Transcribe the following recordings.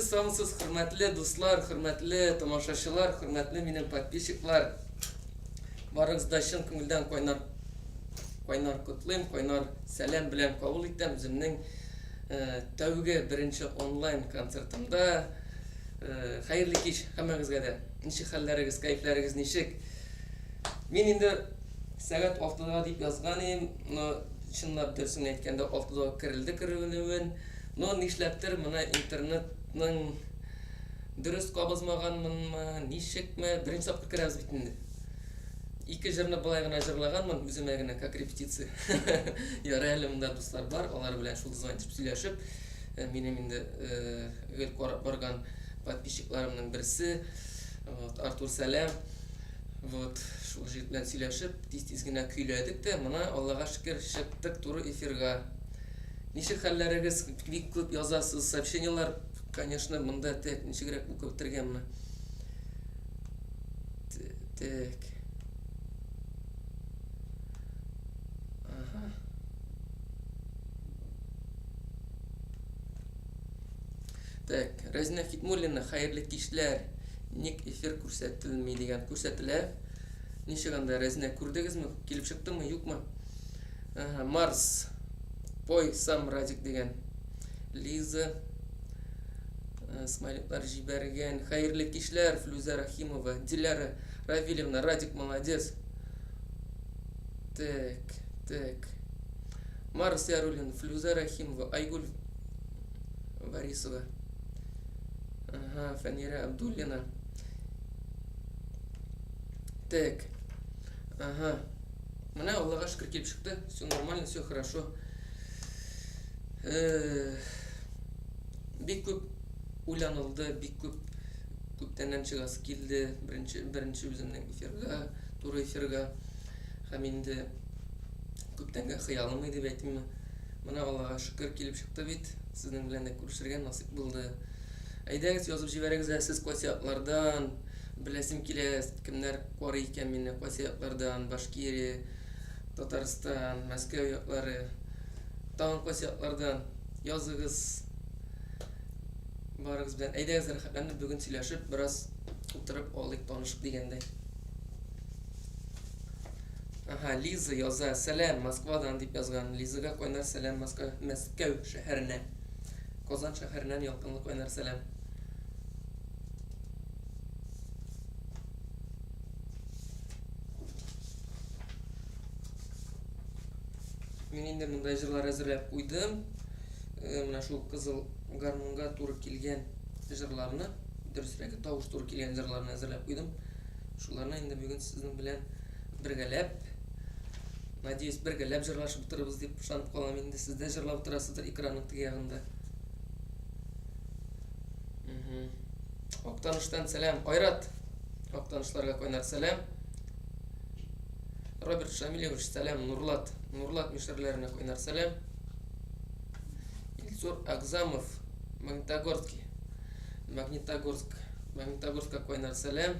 Sağlıksız hürmetli dostlar, hürmetli tamaşaçılar, hürmetli benim подписчиклар. Barınızda şın көңілден койнар кутлыйм, койнар сәлем белән кабул итәм үземнең тәүге беренче онлайн концертымда. Хәерле кич һәммәгезгә дә. Ничек хәлләрегез, кайфләрегез ничек? Мин инде сәгать 6-да дип язган идем, но чынлап дөресен әйткәндә 6-да керелде керүенеүен. Но нишләптер моны интернетның дөрес кабызмаганмынмы, ничекме? Беренче тапкыр керәбез бит инде. İki jırını былай гына җырлаганмын, үземә генә как репетиция. Ярый әле монда дуслар бар, алар белән шул звонитып сөйләшеп, минем инде гел карап барган подписчикларымның берсе, Артур Сәләм, шул җегет белән сөйләшеп, тиз-тиз генә көйләдек тә, моны Аллага шөкер чыктык туры эфирга. Ничек хәлләрегез? Бик күп язасыз, сообщениелар, конечно, монда тәк ничегрәк укып бетергәнме? Так. Так, Разина Хитмуллина, хәерле кичләр. Ник эфир күрсәтелми дигән күрсәтелә. Ничек анда Разина күрдегезме? Килеп чыктымы, юкмы? Марс. Пой сам Радик дигән. Лиза смайликлар җибәргән. Хәерле кичләр, Флюза Рахимова, Диляра Равилевна, Радик молодец. Так. Марс Ярулин, Флюза Рахимова, Айгуль Борисова. Фанира Абдуллина. Так. Менә Аллага шөкер килеп чыкты. Все нормально, все хорошо. Бик күп уйланылды, бик күптәннән чыгасы килде. Беренче үземнең эфирга, туры эфирга. Һәм инде күптәнгә хыялым иде дип әйтимме. Менә Аллага шөкер килеп чыкты бит. Сезнең белән дә күрешергә насыйп булды. Әйдәгез, язып җибәрегез сез кайсыяклардан, беләсем килә, кемнәр карый икән мине кайсыяклардан, Башкирия, Татарстан, Мәскәү яклары, тагын кайсыяклардан языгыз. Барыгыз белән әйдәгез, рәхәтләнеп бүген сөйләшеп, бераз утырып алыйк, танышып дигәндәй. Лиза яза, сәлам, Москвадан дип язган. Лизага кайнар сәлам Мәскәү шәһәренә. Казан шәһәреннән ялкынлы кайнар сәлам. Мин инде мондай җырлар әзерләп куйдым. Менә шул кызыл гармунга туры килгән җырларны, дөресрәге тавыш туры килгән җырларны әзерләп куйдым. Шуларны инде бүген сезнең белән бергәләп, надеюсь, бергәләп җырлашып утырабыз дип ышанып калам инде. Сез дә җырлап утырасыздыр экранның теге ягында. Актаныштан сәлам, Айрат. Актанышларга кайнар сәлам. Роберт Шамилевич, сәлам, Нурлат. Нурлат мишерләренә кайнар сәлам. Ильсур Агзамов, Магнитогорска кайнар сәлам.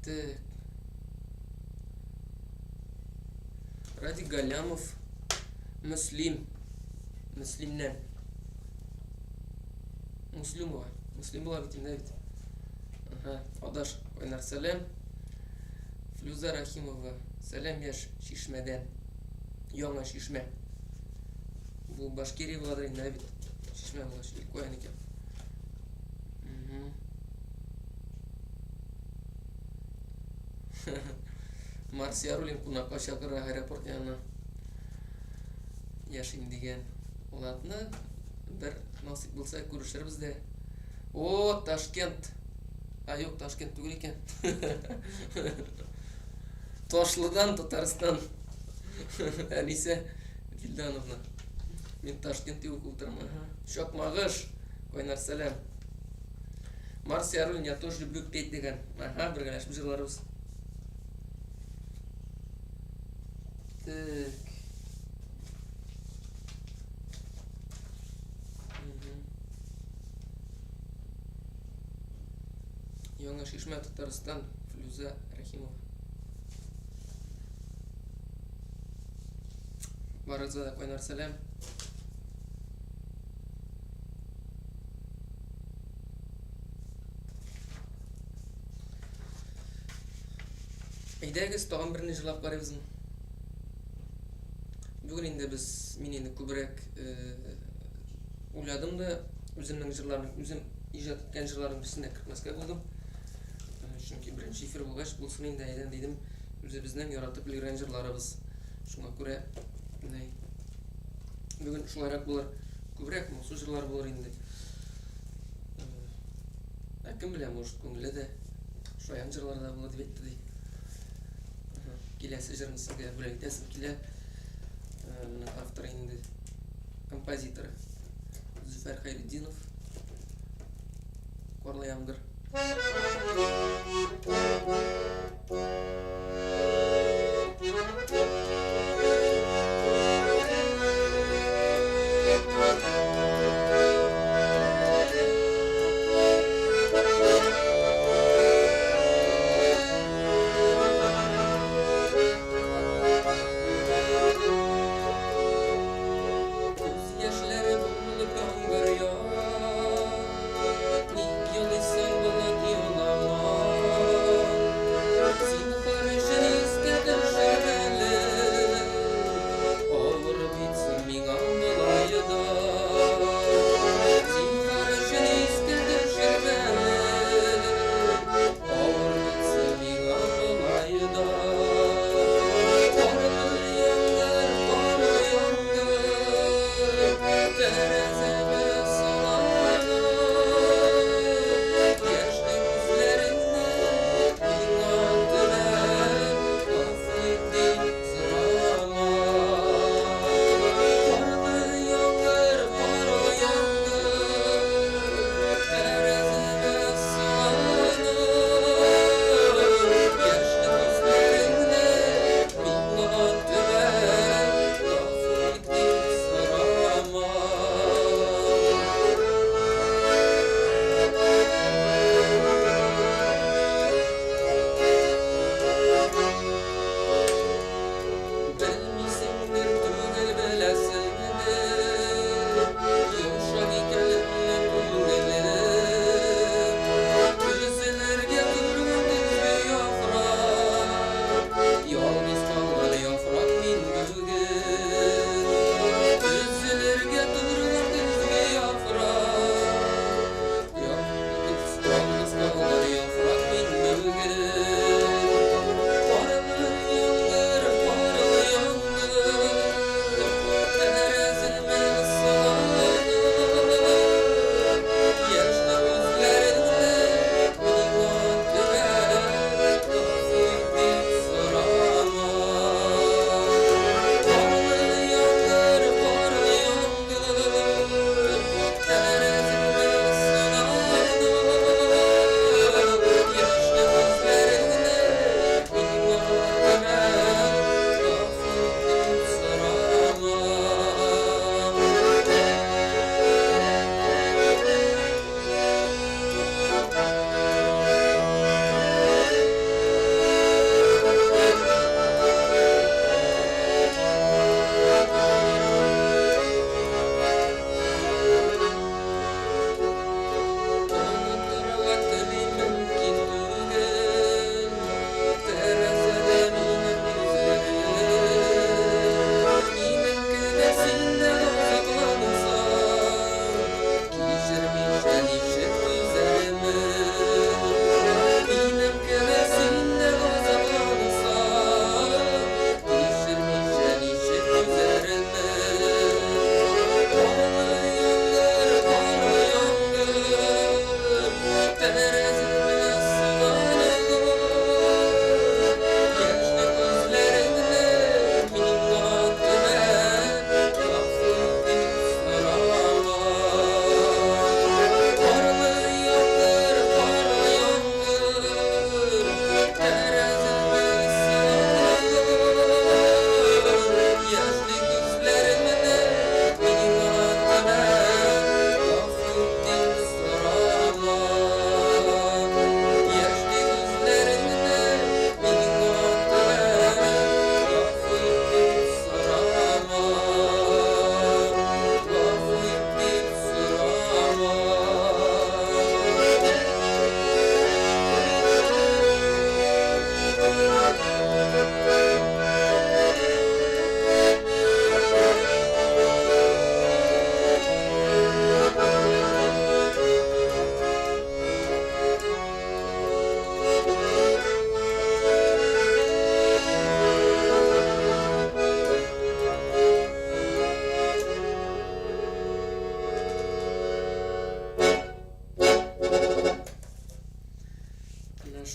Так. Радик Галямов, Муслимнән. Муслимова бит инде бит. Адаш кайнар сәлам. Флюза Рахимова, сәлам яшь Шишмәдән. Яңа Шишмә. Бу Башкирия буладыр инде бит. Шишмә була, Илкоян икән. Марс Ярулин кунакка чакыра аэропорт янына. Яшим дигән улатны бер насыйп булса күрешербез дә. О, Ташкент. Юк, Ташкент түгел икән. Ташлыдан, Татарстан. Әнисе Вильдановна. Мин Ташкентта уку утырмын. Шакмагыш, кайнар сәлам. Марс Ярулин, я тоже люблю петь дигән. Бергәләшеп җырларбыз. Так. Яңа Шишмә, Татарстан, Флюза Рахимова. Барыгызга да кайнар сәлам. Әйдәгез, тагын берне җырлап карыйбызмы? Бүген инде мин инде күбрәк уйладым да үземнең җырларым, үзем иҗат иткән җырларым берсенә кертмәскә булдым. Чөнки беренче эфир булгач, булсын инде әйдән дидем, үзебезнең яратып йөргән җырларыбыз. Шуңа күрә бүген шулайрак булыр, күбрәк моңсу җырлар булыр инде. Кем белә, может, күңеле дә шаян җырлар да булыр дип әйтте ди. Киләсе җырны сезгә бүләк итәсем килә. Авторы инде композиторы Зөфәр Хәйретдинов. Карлы яңгыр.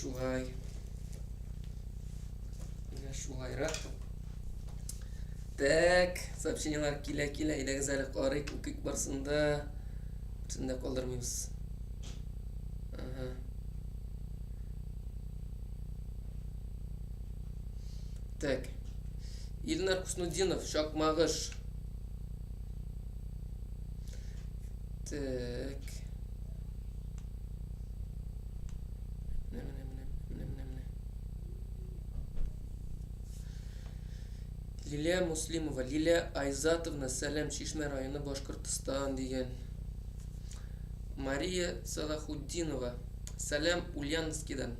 шулай. Менә шулайрак. Так, сообщениялар килә. Әйдәгез әле карыйк, укыйк барсында. Берсен дә калдырмыйбыз. Ага. Так. Илнар Куснудинов, Шакмагыш. Так. Лилия Муслимова, Лилия Айзатовна, Сәлем, Шишмә районы, Башкортстан деген. Мария Салахуддинова, Сәлем, Ульяновскидан.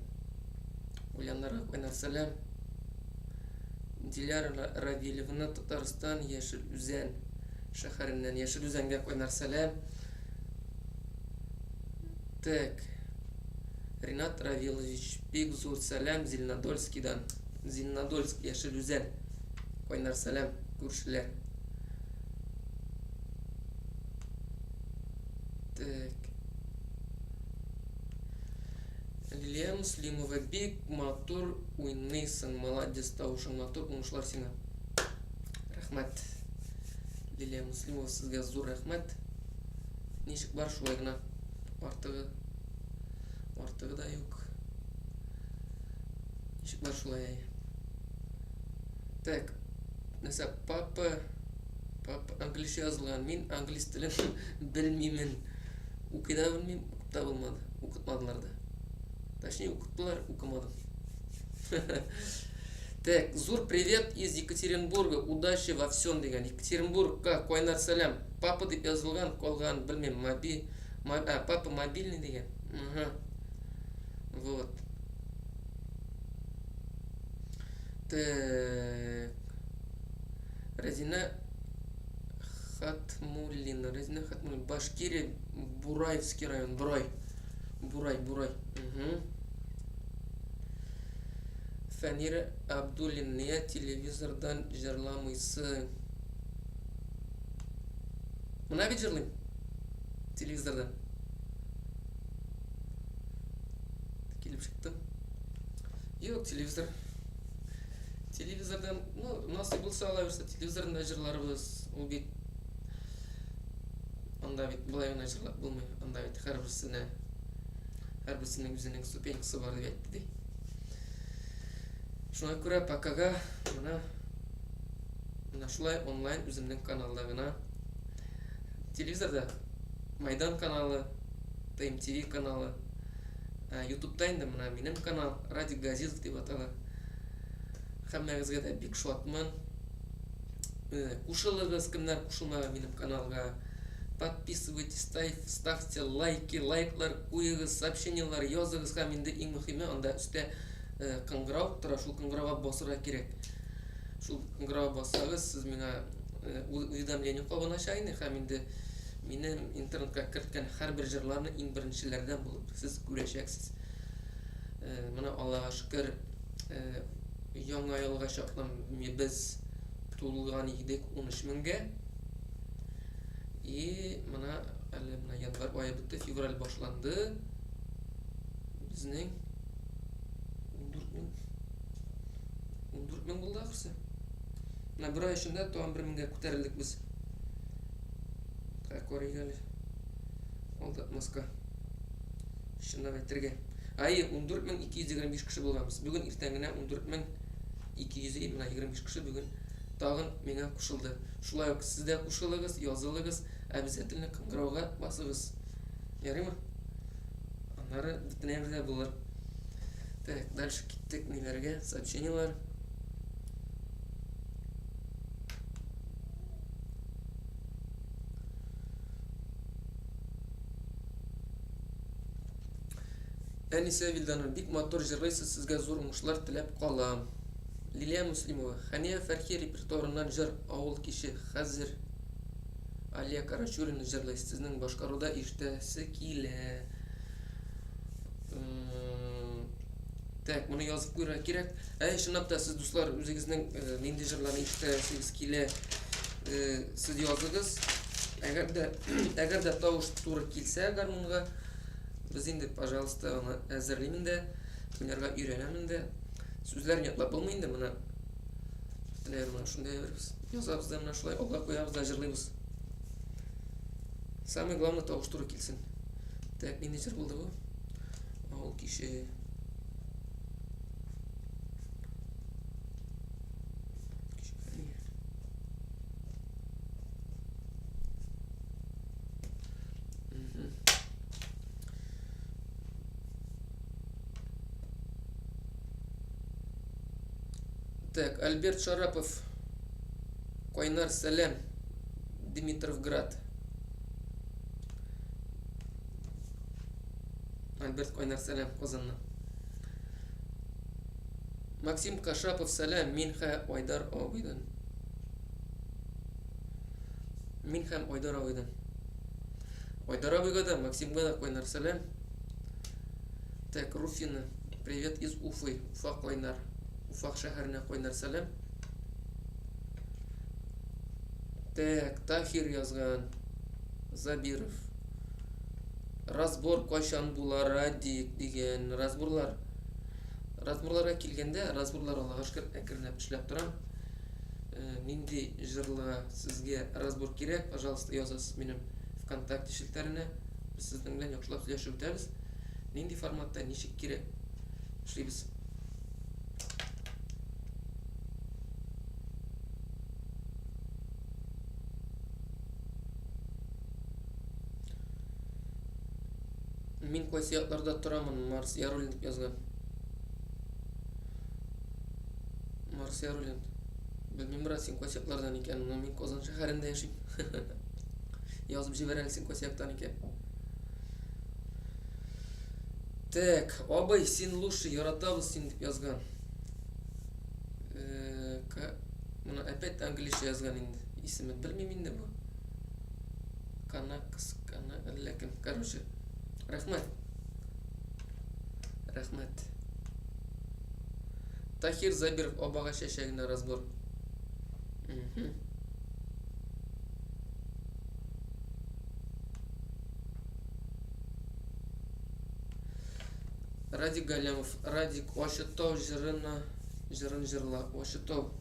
Ульяннарға қойнар сәлем. Диляр Равилевна, Татарстан, Яшел Үзән шәһәреннән. Яшел Үзәнгә қойнар сәлем. Так. Ринат Равилович, бик зур сәлем, Зеленодольскидан. Зеленодольск, Яшел Үзән. Қойнар сәлем, күршілер. Так. Лилия Муслимова, бик матур уйныйсың, молодец, тавышың матур, уңышлар сиңа. Рәхмәт. Лилия Муслимова, сезгә зур рәхмәт. Ничек бар шулай гына? Артыгы да юк. Ничек бар шулай? Так. Нәрсә, папа английша язылган. Мин англис телен белмимен. Укый да белмим, укып та булмады. Укытмадылар да. Точнее, укыттылар, укымадым. Так, зур привет из Екатеринбурга. Удачи во всем деген. Екатеринбургка койнар сәлем. Папа дип язылган, калган белмим. Папа мобильный деген. Ага. Вот. Так. Разина Хатмуллина. Башкирия, Бураевский район. Бурай. Угу. Фәнира Абдуллина, телевизордан жырламыйсы. Мына бит жырлыйм. Телевизордан. Килеп чыктым. Yok, телевизордан, насый булса ала берсе, телевизордан да жырларыбыз. Ул бит анда бит булай гына жырлап булмый. Анда бит һәрберсенең үзенең ступенькасы бар дип әйтте ди. Шуңа күрә покага мына шулай онлайн үземнең каналда гына телевизорда Майдан каналы, ТМТV каналы, YouTube'да инде мына минем канал Радик Газизов дип атала. Һәммәгезгә дә бик шатмын. Кушылыгыз, кемнәр кушылмаган минем каналга. Подписывайтесь, ставьте лайки, лайклар куегыз, сообщениялар языгыз һәм инде иң мөһиме анда өстә кыңгырау тора, шул кыңгырауга басырга кирәк. Шул кыңгырауга бассагыз, сез миңа уведомление кабыначак инде һәм инде минем интернетка керткән һәрбер җырларны иң беренчеләрдән булып сез күрәчәксез. Менә Аллага шөкер, яңа елга чаклы без тулган идек 13 меңгә. И мына әле мына январь ае бетте, февраль башланды. Безнең 14 мең булды ахырсы. Менә бер ай эчендә тагын 1 меңгә күтәрелдек без. Коригали. Алдатмаска. Шунда әйтергә. 14,225 кеше булганбыз. Бүген иртәнгенә 14,225 кеше бүген тагын миңа кушылды. Шулай ук сез дә кушылыгыз, язылыгыз, обязательно кыңгырауга басыгыз. Ярыймы? Аннары бөтенләй дә булыр. Так, дальше киттек ниләргә? Сообщениялар. Әнисе Вилданов, бик матур җырлыйсыз, сезгә зур уңышлар теләп калам. Лилия Муслимова, Хәния Фәрхи репертуарыннан җыр авыл кише хәзер Алия Карачурина җырлый, сезнең башкаруда ишетәсе килә. Так, моны язып куйырга кирәк. Чынлап та сез дуслар үзегезнең нинди җырларны ишетәсегез килә, сез языгыз. Әгәр дә тавыш туры килсә гармунга, без инде, пожалуйста, аны әзерлим инде. Oynarga үйrenemin de. Sözlerini yatlap bulmayın da mına. Dilerim şunday veririz. Yazabız da mına şulay ola koyabız da jırlaybız. Самое главное тоғыштыру келсін. Так, не жыр болды бұл? Ол кеше. Так, Альберт Шарапов, Койнар Салем, Димитровград. Альберт Койнар Салем, Козанна. Максим Кашапов Салем, Минха Ойдар Овидан. Минхам Ойдар Овидан. Ойдар Овидан, Максим Гада Койнар Салем. Так, Руфина, привет из Уфы, Уфа Койнар. Уфах шәһәренә Койнар Салем. Так, Тахир язган. Забиров. Разбор кайчан булар дигән разборлар. Разборларга килгәндә, разборлар Аллага шөкер әкренләп эшләп торам. Нинди җырларга сезгә разбор кирәк? Пожалуйста, язасыз минем ВКонтакте шелтәренә. Без сезнең белән яхшылап сөйләшеп үтәбез. Нинди форматта, ничек кирәк? Эшлибез. Мин кайсы якларда торамын? Марс Ярулин дип язган. Марс Ярулин. Белмим, брат, син кайсы яклардан икән? Мин Казан шәһәрендә яшим. Язып җибәрәле син кайсы яктан икән. Так, абый, син лучше яратабыз син дип язган. Моны опять английша язган инде. Исемен белмим инде бу. Канакс, ләкин, короче, рәхмәт. Рәхмәт. Тахир Забиров абага шәшәгенә разбор. Радик Галямов. Радик, Ошытау жырын жырла. Ошытау.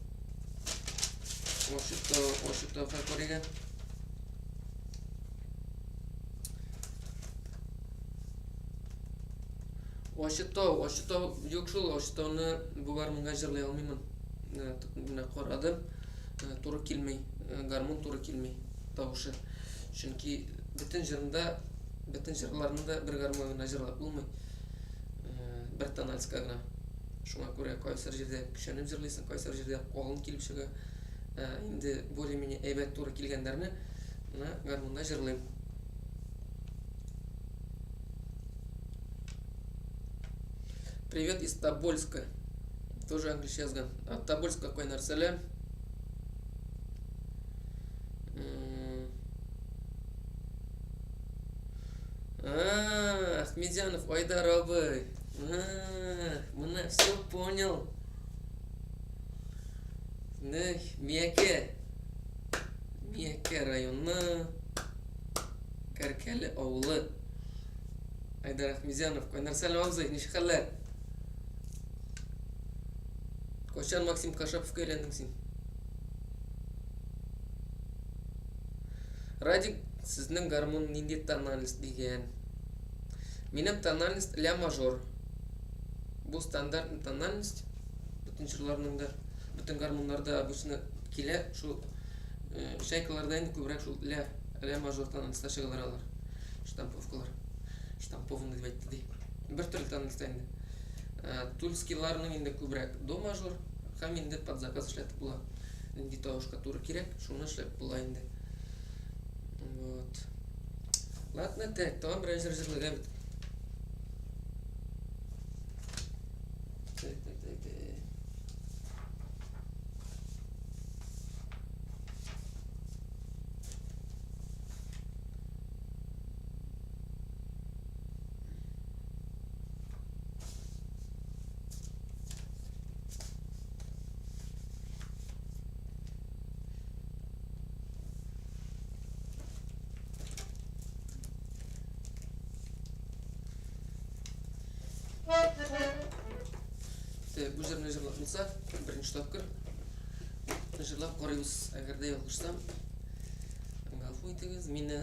Ошытау факориган. Ошытау юк шул, Ошытауны бу гармунга җырлый алмыймын. Менә карадым, туры килмей, гармун туры килмей тавышы. Чөнки бөтен җырларында бер гармун гына җырлап булмый. Бер тональска гына. Шуңа күрә кайсыр җирдә көчәнеп җырлыйсың, кайсыр җирдә калын килеп чыга. Инде более-менее әйбәт туры килгәннәрне менә гармунда җырлыйм. Привет из Тобольска. Тоже английский язык. От Тобольска Койнар Салем. Ахмедянов, Айдар абый. Мына все понял. Мияке районы. Кәркәле авылы. Айдар Ахмедянов, Койнар Салем абзый, ничек хәлләр? Кайчан Максим Кашаповка өйләндең син? Радик, сезнең гармун нинди тональность дигән? Минем тональность ля мажор. Бу стандартный тональность. Бөтен җырларның да, бөтен гармуннарда обычно килә. Шул шайкаларда инде күбрәк шул ля мажор тональностьта чыгалар алар. Штамповкалар. Штамповны дип әйтте ди. Бер төрле тональностьта инде. Тульскиларның инде күбрәк до мажор, һәм инде под заказ эшләтеп була. Инде тавышка туры кирәк, шуны эшләп була инде. Вот. Ладно, так, тамам берәр җырлыга бит. Так. Bu жерне жырлап болса, бірінші тапқыр жырлап қорайбыз, әгерде ялғышсам. Ғафу етіңіз мені.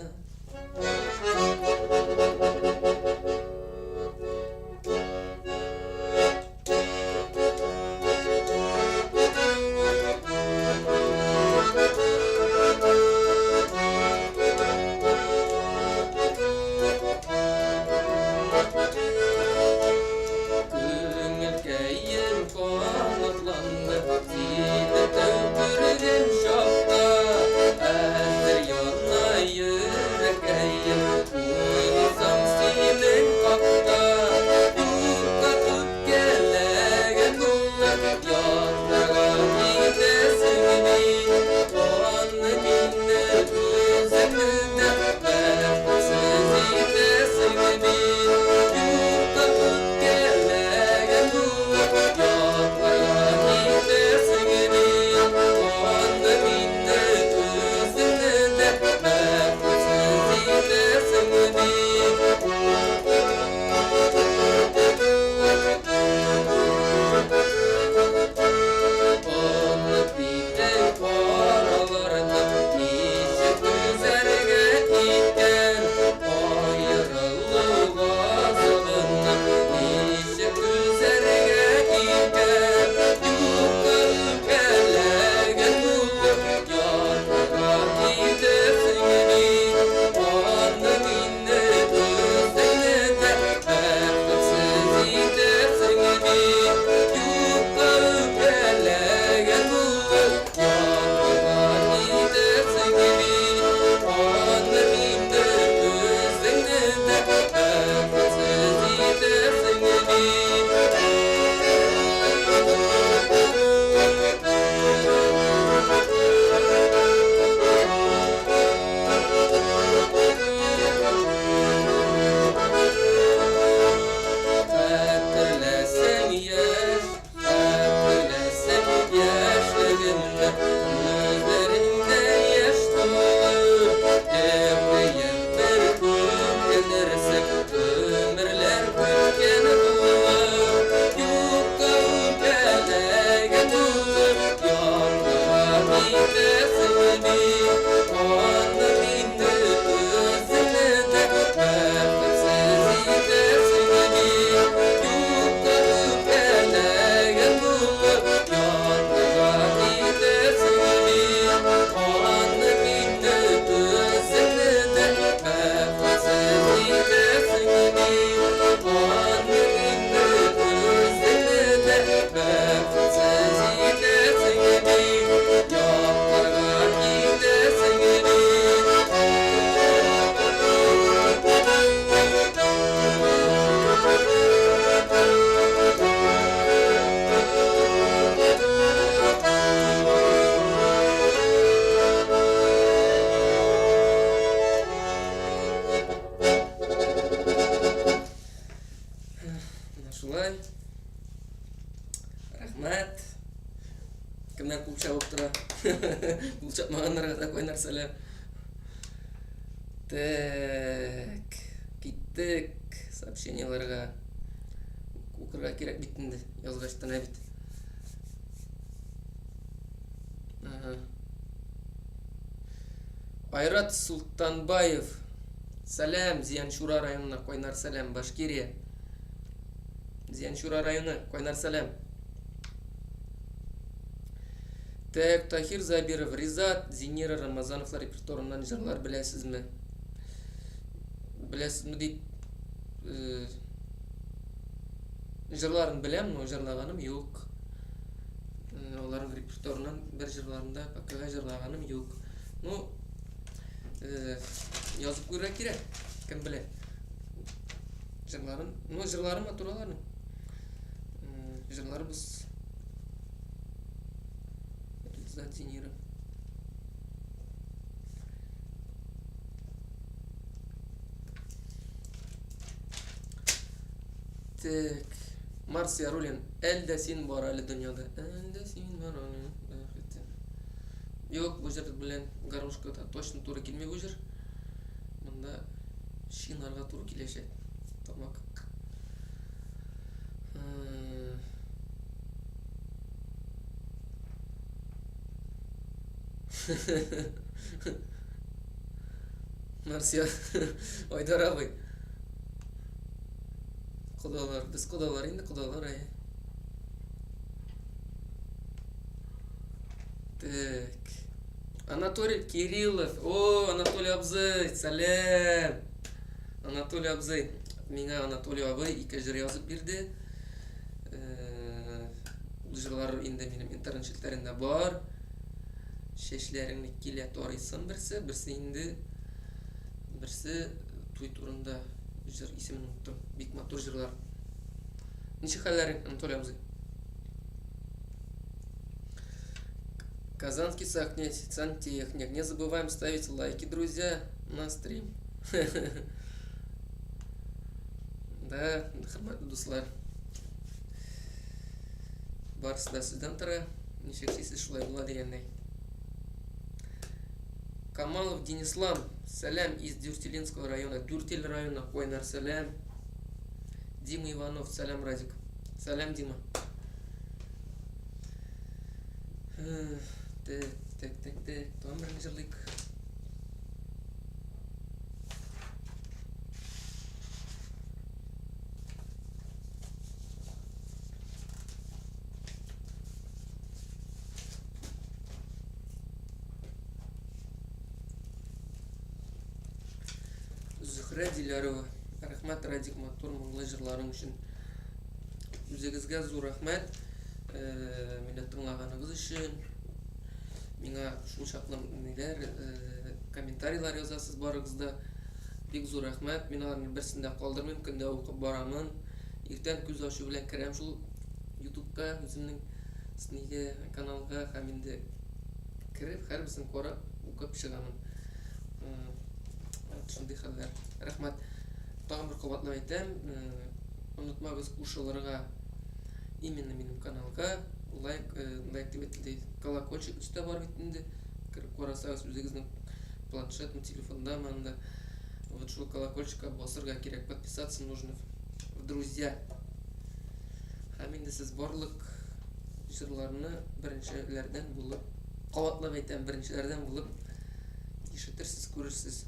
Рахмат. Кімнен қуып шауып тұра. Бұл шапмағандарға да қой нәрселер. Так, кеттік сообщенияларға. Оқырға керек бітінді. Yazғаштан әбіт. Айрат Султанбаев. Сәлем, Зияншура районына Койнар сәлем, Башкирия. Зияншура районы, Койнар сәлем. Так, Тахир Забиров, Ризат, Зинира Рамазановлар репертуарынан жырлар білесізмі? Білесізмі дейді. Жырларын білем, но жырлағаным yok. Олардың репертуарынан бір жырларында пакаға жырлағаным yok. Ну, yazıp көрі керек, кім біле. Жырларын, ну, жырларым атыраларының. Жырларымыз Ризат Зинира. Так, Марс Ярулин, әлді сен бар әлі дүнияда. Әлді сен бар әлі. Yok, bu жерді білен гармошка точно туры келмей bu жер. Мұнда шинарға туры келешек. Тамақ. Marsiya. Haydar abi. Kudalar, biz kudalar indi kudalar ay. Так. Анатолий Кириллов. О, Анатолий абзый, сәлем. Анатолий абзый. Миңа Анатолий абый ике җыр язып бирде. Ул җырлар инде минем интернет-челтәрендә бар. Чәчләреңне килә тарыйсың берсе инде берсе туй турында җыр исемен уныттым. Бик матур җырлар. Ничек хәлләрең, Анатолий абзый? Казанский сантехник. Не забываем ставить лайки, друзья, на стрим. Да, хөрмәтле дуслар. Барысы да сездән тора. Ничек сез шулай була дигәндәй. Камалов Денислам. Сәлам из Дюртилинского района. Дюртиль района. Койнар сәлам. Дима Иванов. Сәлам, Радик. Сәлам, Дима. Так. Там берне җырлыйк. Зөһрә Дилярова. Рәхмәт, Радик, матур моңлы җырларың өчен. Үзегезгә зур рәхмәт. Мине тыңлаганыгыз өчен. Миңа шул чаклы комментарийлар язасыз барыгыз да. Бик зур рәхмәт. Мин аларның берсен дә калдырмыйм, көндә укып барамын. Иртән күз ачу белән керәм шул YouTube'ка, үземнең снеге каналга һәм инде кереп һәрберсен карап укып чыгамын. Шундый хәлләр. Рәхмәт. Тагын бер кабатлап әйтәм, онытмагыз кушылырга именно минем каналга лайк дип әйтелде. Колокольчик үстә бар бит инде. Кирип карасагыз үзегезнең планшетный телефонда манда. Вот шул колокольчикка басырга кирәк, подписаться нужно в друзья. Һәм инде сез барлык җырларны беренчеләрдән булып, кабатлап әйтәм, беренчеләрдән булып ишетерсез, күрерсез.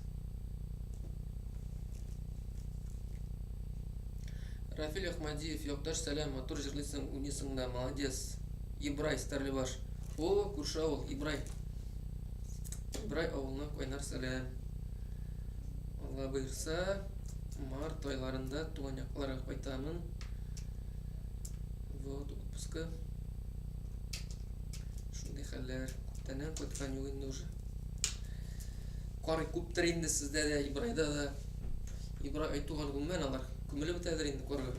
Рафил Ахмадиев, якташ сәлам, матур җырлыйсың, уйныйсың да, молодец. Ибрай Старлебаш. О, күрше авыл, Ибрай. Ибрай авылына Койнар сәлам. Алла боерса, март айларында туган якларга кайтамын. Вот, отпуска. Шундый хәлләр. Күптәннән кайткан юк инде уже. Карый күптер инде сездә дә, Ибрайда да. Ибрай айтуган гүмән алар. Күмелеп бетәдер инде корга.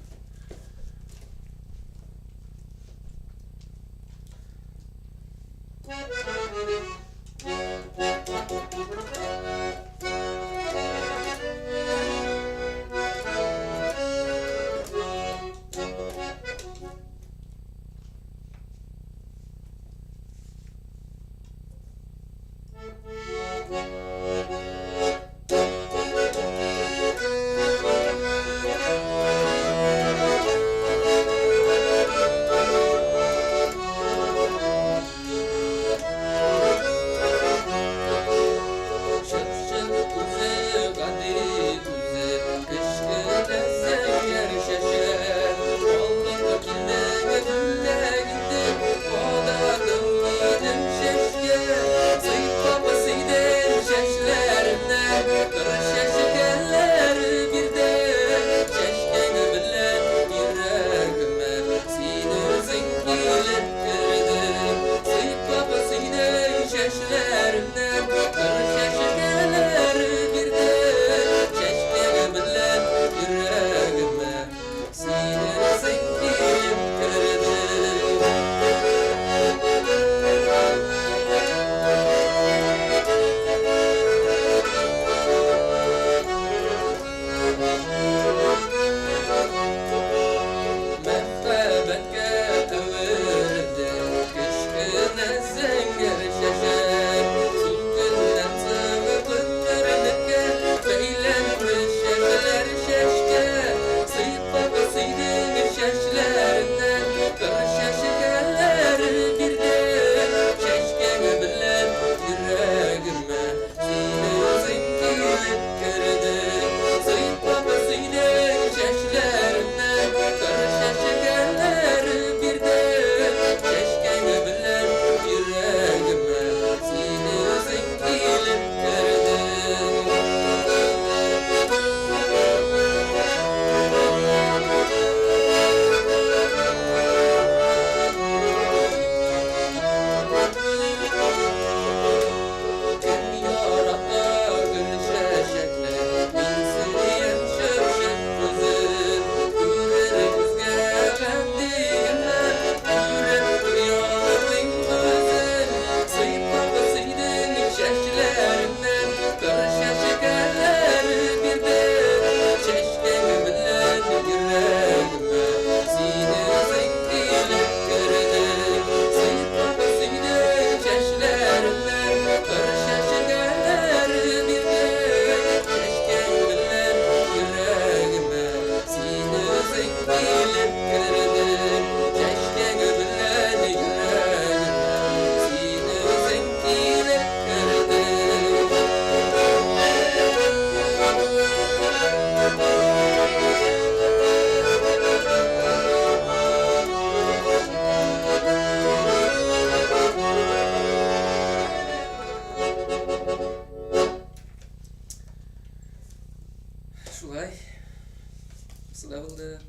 яхшысы да булды.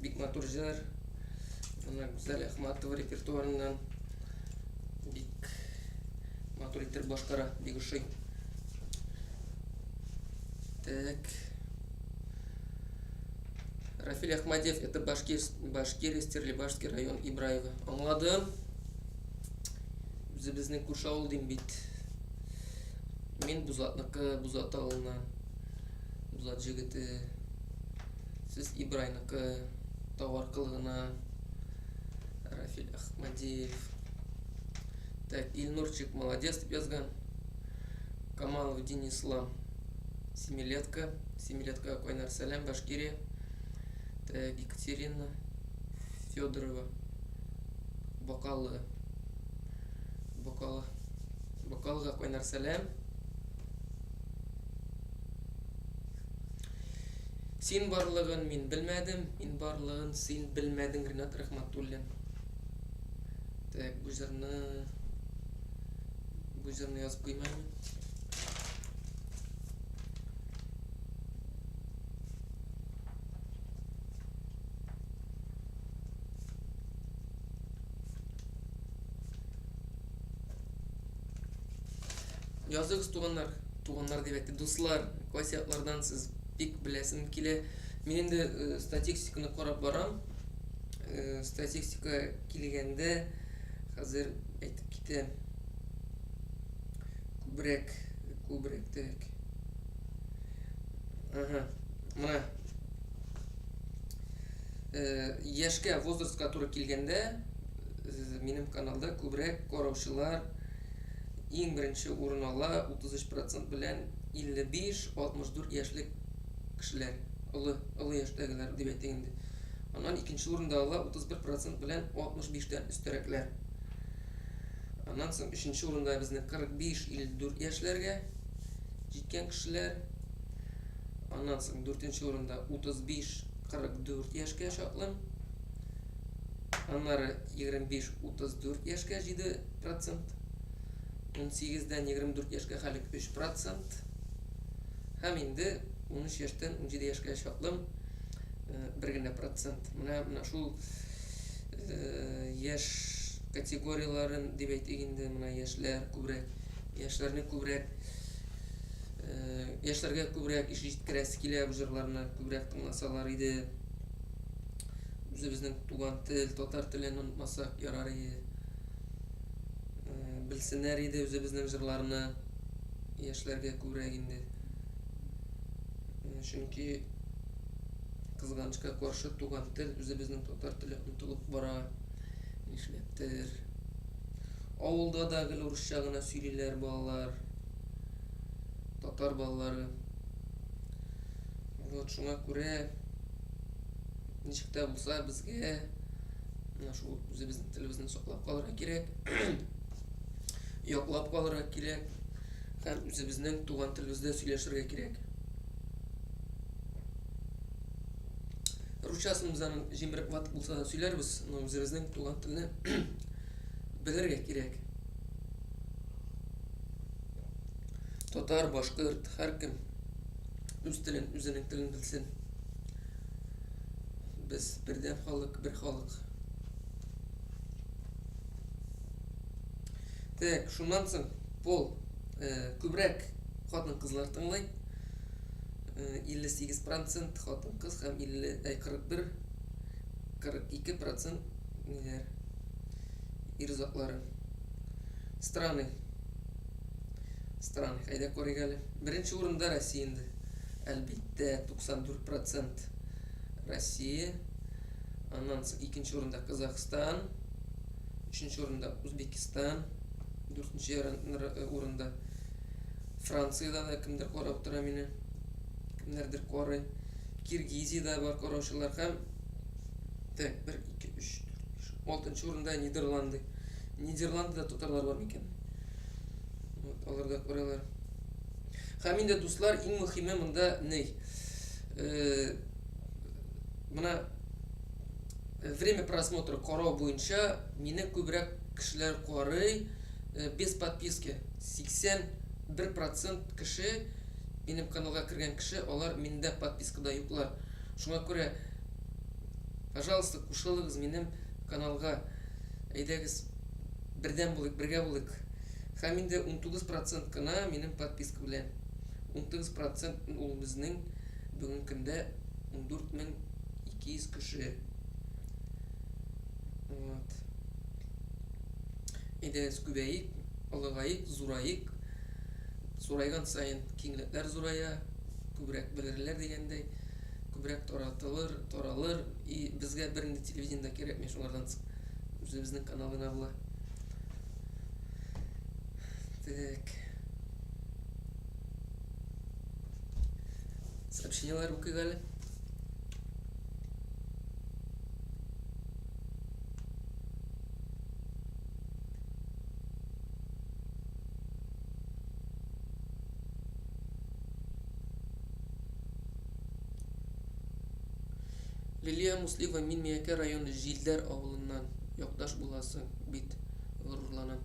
Бик матур җыр. Ана Гүзәл Әхмәтова репертуарыннан бик матур итеп башкара, бик ошый. Так. Рафиль Ахмадиев, это Башкирия, Стерлибашский район, Ибраева. Аңладым. Үзебезнең күрше авыл дим бит. Мин Бузатныкы, Бузат авылыннан. Бузат җегете. Сез Ибрайныкы, Тауар кылыгына. Рафиль Ахмадиев. Так, Ильнурчик молодец дип язган. Камалов Денислам. Семилетка. Семилетка Койнар Салям, Башкирия. Так, Екатерина Федорова. Бокалы Койнар Салям. Син барлыгын мин белмәдем, мин барлыгын син белмәдең, Ринат Рахматуллин. Так, бу җырны язып куймайм. Языгыз туганнар дип әйтте, дуслар, классиклардан сез бик беләсем килә. Мин инде статистиканы карап барам. Статистика килгәндә хәзер әйтеп китәм. Күбрәк так. Менә яшькә, возрастка туры килгәндә минем каналда күбрәк караучылар иң беренче урын ала 33% белән 55-64 яшьлек кешеләр, олы яшьтәгеләр дип әйтик инде. Аннан икенче урында ала 31% белән 65-тән өстәрәкләр. Аннан соң өченче урында безнең 45-54 яшьләргә җиткән кешеләр. Аннан соң 4нче урында 35-44 яшькә чаклы. Аннары 25-34 яшькә 7%. 18-дән 24 яшькә хәлек 3%. Һәм инде 13 яшьтән 17 яшькә чаклы 1%. Менә шул яшь категорияларын дип әйтик инде, менә яшьләр күбрәк, яшьләрне күбрәк, яшьләргә күбрәк иш җиткерәсе килә, бу җырларны күбрәк тыңласалар иде. Үзебезнең туган тел, татар телен онытмасак ярар иде. Белсеннәр иде үзебезнең җырларны яшьләргә күбрәк инде. Чөнки кызганычка каршы туган тел, үзебезнең татар теле онытылып бара. Нишләптер? Авылда да гел урысча гына сөйлиләр балалар. Татар балалары. Вот шуңа күрә ничек тә булса безгә шул үзебезнең телебезне саклап калырга кирәк. Яклап калырга кирәк. Һәм үзебезнең туган телебездә сөйләшергә кирәк. Русчасын безнең җимерек ват булса да сөйләрбез, но үзебезнең туган телне белергә кирәк. Татар, башкорт, һәркем үз телен, үзенең телен белсен. Без бердәм халык, бер халык. Так, шуннан соң Пол күбрәк хатын-кызлар тыңлый. 58% хатын-кыз һәм 42% ниләр? Ир-затлары. Страны. Хәйдә карыйк әле. Беренче урында Россия инде. Әлбиттә 94% Россия. Аннан соң икенче урында Казахстан. Өченче урында Үзбекстан. 4нче урында Франциядә да кемдер карап тора мине. Кемнәрдер карый. Киргизиядә бар караучылар һәм так 1 2 3 4 5 6нчы урында Нидерланды. Нидерландыда татарлар бар микән? Вот алар да каралар. Һәм инде дуслар, иң мөһиме монда ни? Менә время просмотра карау буенча мине күбрәк кешеләр карый. Без подписки 81% кеше, минем каналга кергән кеше, алар миндә подпискада юклар. Шуңа күрә, пожалуйста, кушылыгыз минем каналга. Әйдәгез, бердәм булыйк, бергә булыйк. Һәм инде 19% кына минем подписка белән. 19% ул безнең бүген көндә 14200 кеше. Вот. Әйдәгез, күбәйик, олыгайык, зурайык. Зурайган сайын киңлекләр зурая, күбрәк белерләр дигәндәй, күбрәк таралыр, и безгә бернинди телевидениедә кирәкми шуңардан соң. Үзебезнең канал гына була. Так. Сообщениялар укыйк әле. Лилия Муслива, мин Миякә районы Җилдәр авылыннан якташ буласың бит, горурланам.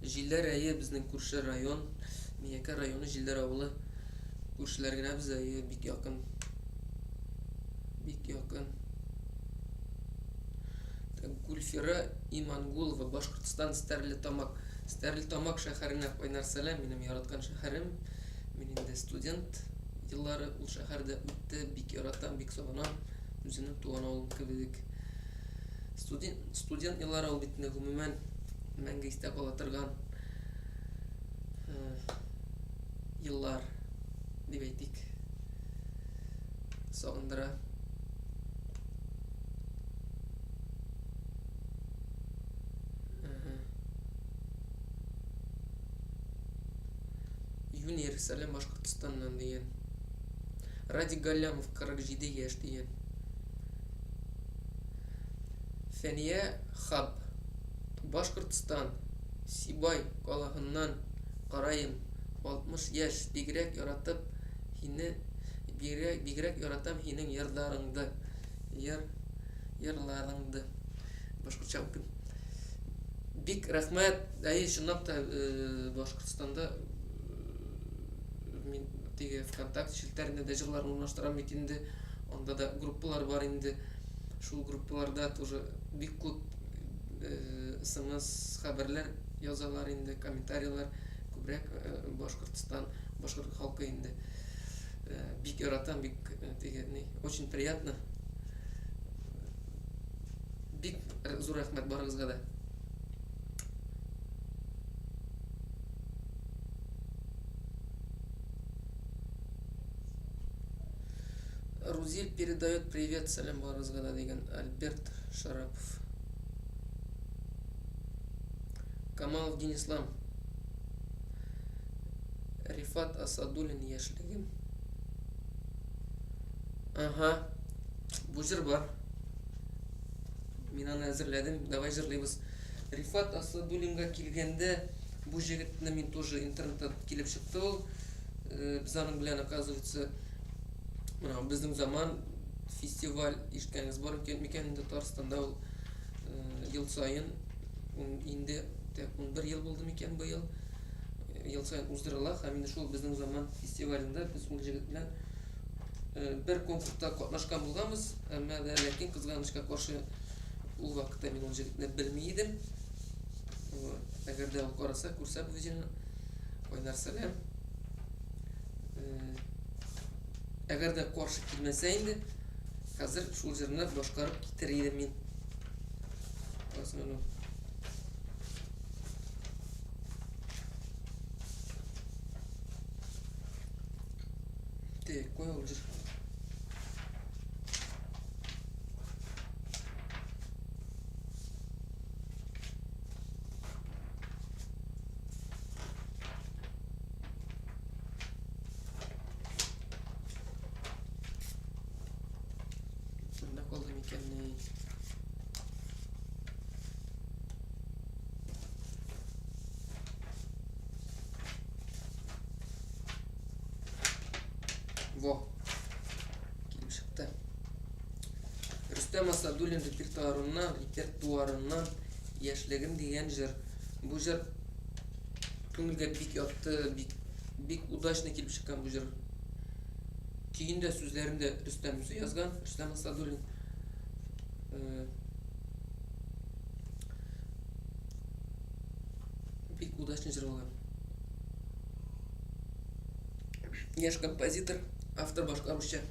Җилдәр әйе, безнең күрше район, Миякә районы Җилдәр авылы. Күршеләр генә без, әйе, бик якын. Бик якын. Гульфира Имангулова, Башкортстан, Стәрлетамак. Стәрлетамак шәһәренә кайнар сәлам, минем яраткан шәһәрем. Мин инде студент еллары ул шәһәрдә үтте, бик яратам, бик сагынам. Үзенең туган авылым кебек. Студент еллары ул бит гомумән мәңге истә кала торган еллар дип әйтик. Сагындыра. Юнир Сәлем Башкортстаннан дигән. Радик Галлямов 47 яшь дигән. Фәния Хаб, Башкортстан, Сибай калаһыннан карайым, 60 яшь, бигрәк яратып һине, бигрәк яратам һинең йырларыңды. Йырларыңды. Башкортча укыйм. Бик рәхмәт. Әйе, чынлап та Башкортстанда мин теге ВКонтакте челтәрендә дә җырларны урнаштырам бит инде. Анда да группалар бар инде. Шул группаларда тоже бик күп СМС хәбәрләр язалар инде, комментарийлар, күбрәк Башкортстан, башкорт халкы инде. Бик яратам, бик теге, очень приятно. Бик зур рәхмәт барыгызга да. Рузиль передает привет, сәлем барыгызга да дигән Альберт Шарапов. Камалов Денислам. Рифат Асадуллин яшьлегем. Ага. Бу җыр бар. Мин аны әзерләдем. Давай җырлыйбыз. Рифат Асадуллинга килгәндә бу җегетне мин тоже интернетта килеп чыкты ул. Без аның белән, оказывается, безнең заман фестиваль ишеткәнегез бар микән инде Татарстанда ул ел сайын инде 11 ел булды микән быел. Ел сайын уздырыла һәм инде шул безнең заман фестивалендә без ул җегет белән бер конкурста катнашкан булганбыз, әмма дә ләкин кызганычка каршы ул вакытта мин ул җегетне белми идем. Әгәр дә ул караса, күрсә бу видеоны, кайнар сәлам. Әгәр дә каршы килмәсә инде, хәзер шул җырны башкарып китер идем мин. Так, кой ул җыр? Шунда калды микән? Во. Килеп чыкты. Рөстәм Асадуллин репертуарыннан яшьлегем дигән җыр. Бу җыр күңелгә бик ятты, бик удачный килеп чыккан бу җыр. Кейін де сөздерінде Рүстем жазған, Рүстем Асадуллин. Бик удачный жырлаған. Яш композитор, автор башкаручы.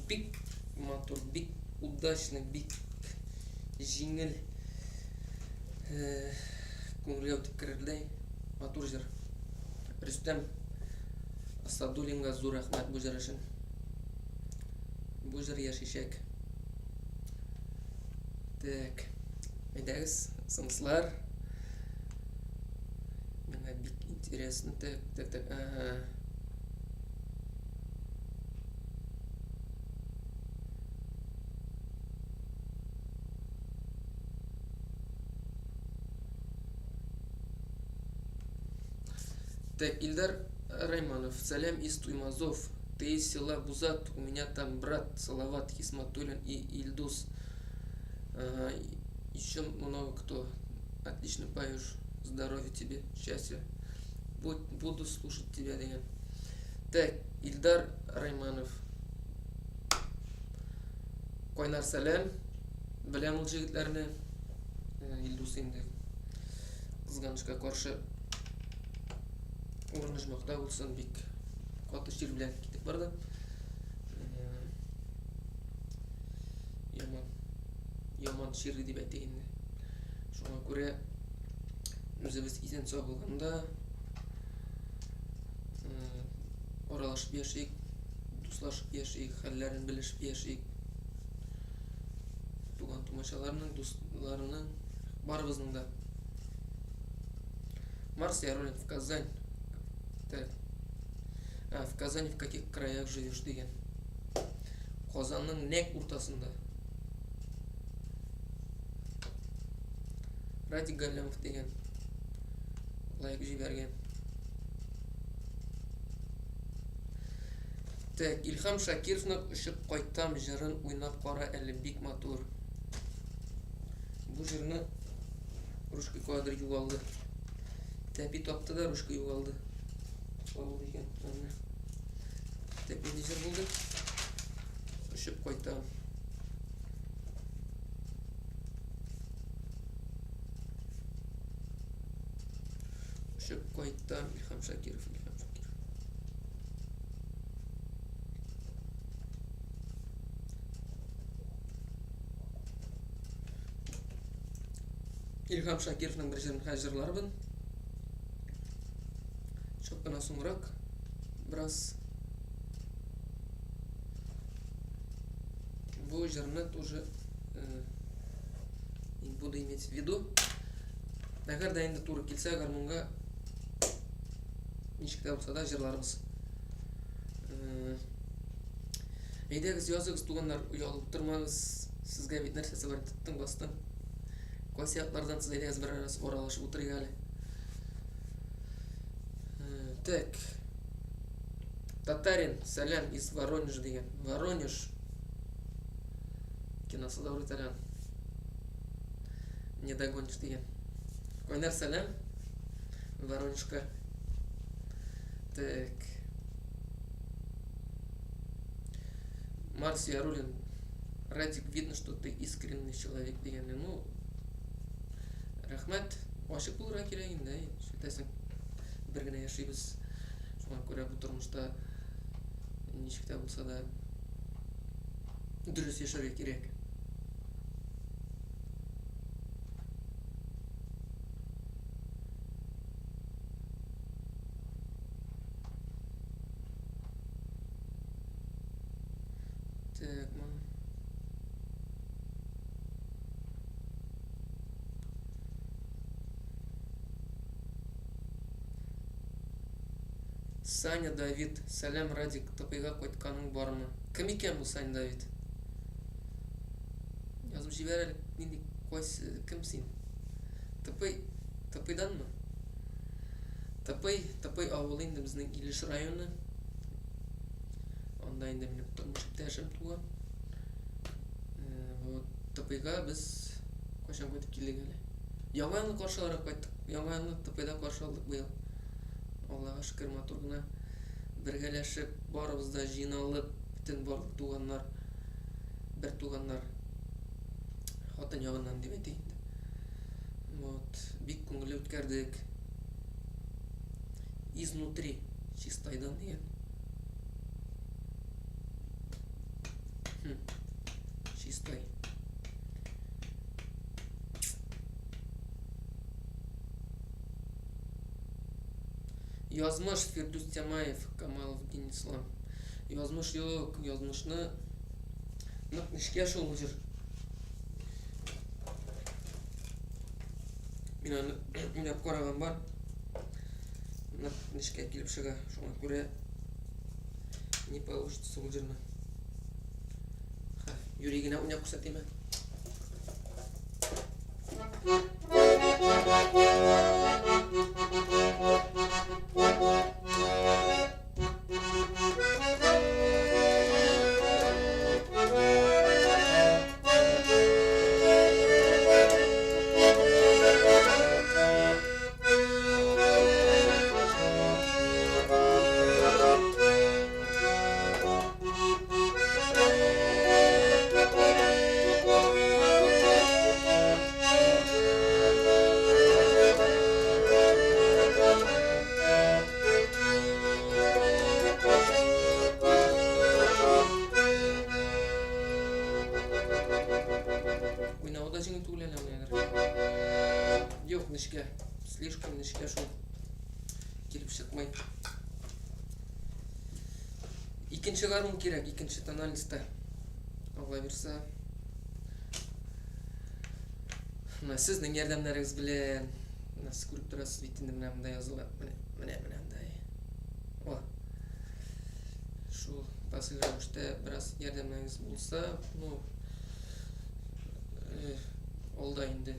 бик матур, бик удачный, бик жеңіл көңілге өтіп матур жыр. Рүстем Асадуллинға зор рахмат бұл жыр үшін. Бұл жыр яшишек. Так, айдағыз, сыңсылар. Меңа бик интересно. Так. Так, Ильдар Райманов. Салям из Туймазов. Ты из села Бузат. У меня там брат Салават Хисматуллин и Ильдус. Еще много кто. Отлично поешь. Здоровья тебе, счастья. Буду слушать тебя деген. Так, Ильдар Райманов. Койнар сәлем. Білем ул жігітлеріне. Илдус енді қызғанышқа қаршы орнышмақта болсын бек қаты жер білән кетіп барды. Яман шерді деп әйтегенде. Шоңа көре өзіміз исен сау болғанда оралашып яшайық, дуслашып яшайық, хәлләрін білішіп яшайық. Туған тумашаларының, дусларының, барыбызның да. Марс Ярулин в Казань. Так. В Казани в каких краях живешь деген. Қазанның нәк ортасында. Радик Галямов деген лайк жіберген. Так, Илхам Шакировның ұшып қайтам жырын ойнап қара әлі бик матур. Бұл жырны рушкай квадр юғалды. Тәпи тапты да рушкай юғалды. Болды екен. Тәпи не жыр болды? Ұшып қайтам. Ұшып қайтам. Илхам Шакиров. Илхам Шакировның бір жерін қажырларбын. Шоқпына соңырақ. Біраз бұл жеріні тоже буду иметь в виду. Әгер да енді туры келсе гармонға нешікті болса да жырларымыз. Әйдәгіз язығыз туғандар ұялып тұрмаңыз. Сізге бет нәрсесі бар түттің бастың. Классиятлардан сіз әйдәгіз бір арасы оралашып отырыг әлі. Так. Татарин, сәлем из Воронеж деген. Воронеж. Киносы да итальян. Не догонишь деген. Койнар сәлем. Воронежка. Так. Марс Ярулин. Радик, видно, что ты искренний человек деген. Ну, рахмет. Ашық болуға керек енді. Сөйтесің. Бір генә яшайбыз. Шуңа күрә бу тормышта ничек тә булса да дөрес яшәргә кирәк. Так, Саня Давид, сәлем Радик, тапайға қойтканың бармы? Кім екен бұл Саня Давид? Yazып жібер әлі, ненде қойсы, кім сен? Тапайдан мы? Тапай ауылы енді біздің Илеш районы. Онда енді менің тұрмышып тәшім туға. Тапайға біз қошан көйтіп келдік әлі. Яңайынлы қаршылары қойттық. Яңайынлы Тапайда қаршылдық бұйыл. Аллаға шүкір матургына біргелешіп барыбызда жиналып бүтін барлық туғандар бір туғандар хатын жағынан деп айтайын. Бик көңілі өткердік. Изнутри чистайдан деген. Чистай. Язмыш Фирдус Тямаев, Камалов Денислам. Язмыш yok, язмышны нык нишке шул жүр. Мен уйнап караган бар. Нык нишке килеп чыга. Шуңа күрә не получится ул җырны. Юригенә уйнап күрсәтәме? нечке, слишком нечке шул килеп чыкмый. Икенче гармун кирәк, икенче тональностьта. Алла бирсә. Сезнең ярдәмнәрегез белән нас күреп торасыз бит инде менә монда языла. Менә мондай. О. Шул басыл рәвештә бераз ярдәмнәрегез булса, ну алда инде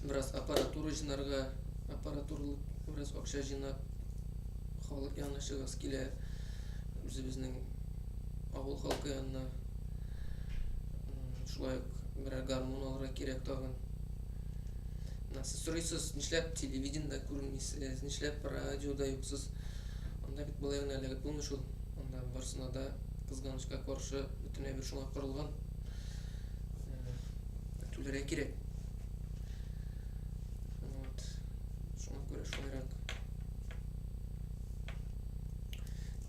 бераз аппаратура җинарга, аппаратурлык бераз акча җинап халык янына чыгасы килә. Үзебезнең авыл халкы янына шулай берәр гармун алырга кирәк тагын. Сез сорыйсыз, нишләп телевидениедә күренмисез, нишләп радиода юксыз? Анда бит болай гына эләгеп булмый шул. Анда барсына да кызганычка каршы бөтенләй бер шуңа корылган. Түләргә кирәк. Вот. Шуңа күрә шулайрак.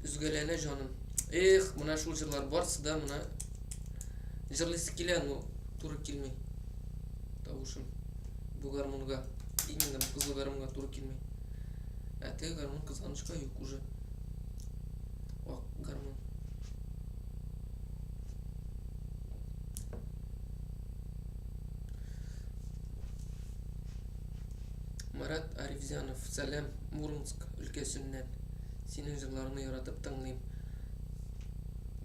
Үзгәләнә җаным. Эх, менә шул җырлар барсы да менә җырлыйсы килә, ну туры килми. Тавышым бу гармунга, именно бу кызыл гармунга туры килми. Теге гармун кызганычка юк уже. Ак гармун. Марат Арифзянов, сәлам, Мурманск өлкәсеннән. Синең җырларыңны яратып тыңлыйм.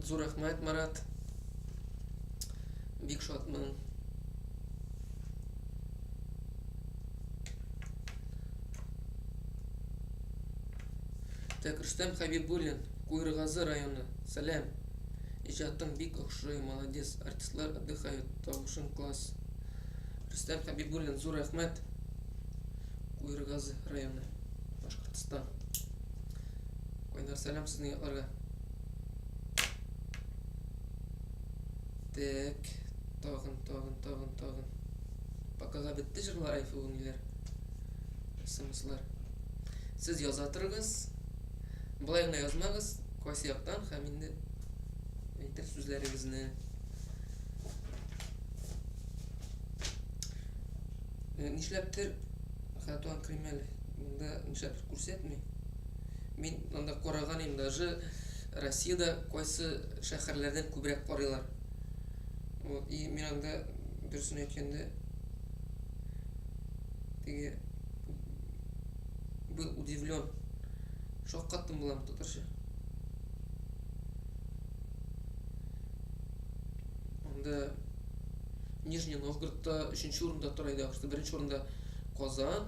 Зур рәхмәт, Марат. Бик шатмын. Рөстәм Хәбибуллин, Куйрыгазы районы. Сәлам. Иҗатың бик охшый, молодец. Артистлар отдыхают, тавышың класс. Рөстәм Хәбибуллин, зур рәхмәт. Куйрыгазы районы, Башкортстан. Кайнар сәлам сезнең якларга. Так, тагын. Покага бетте җырлар айфоннилар. Сымыслар. Сез яза торыгыз. Болай гына язмагыз, кайсы яктан һәм инде әйтер сүзләрегезне. Нишләптер Хатуан Кремль монда нишләп күрсәтми? Мин анда караган идем, даже Россиядә кайсы шәһәрләрдән күбрәк карыйлар. Вот, и мин анда дөресен әйткәндә теге был удивлен. Шаккаттым булам татарча. Анда Нижний Новгородта 3нче урында тора иде. Беренче урында Казан.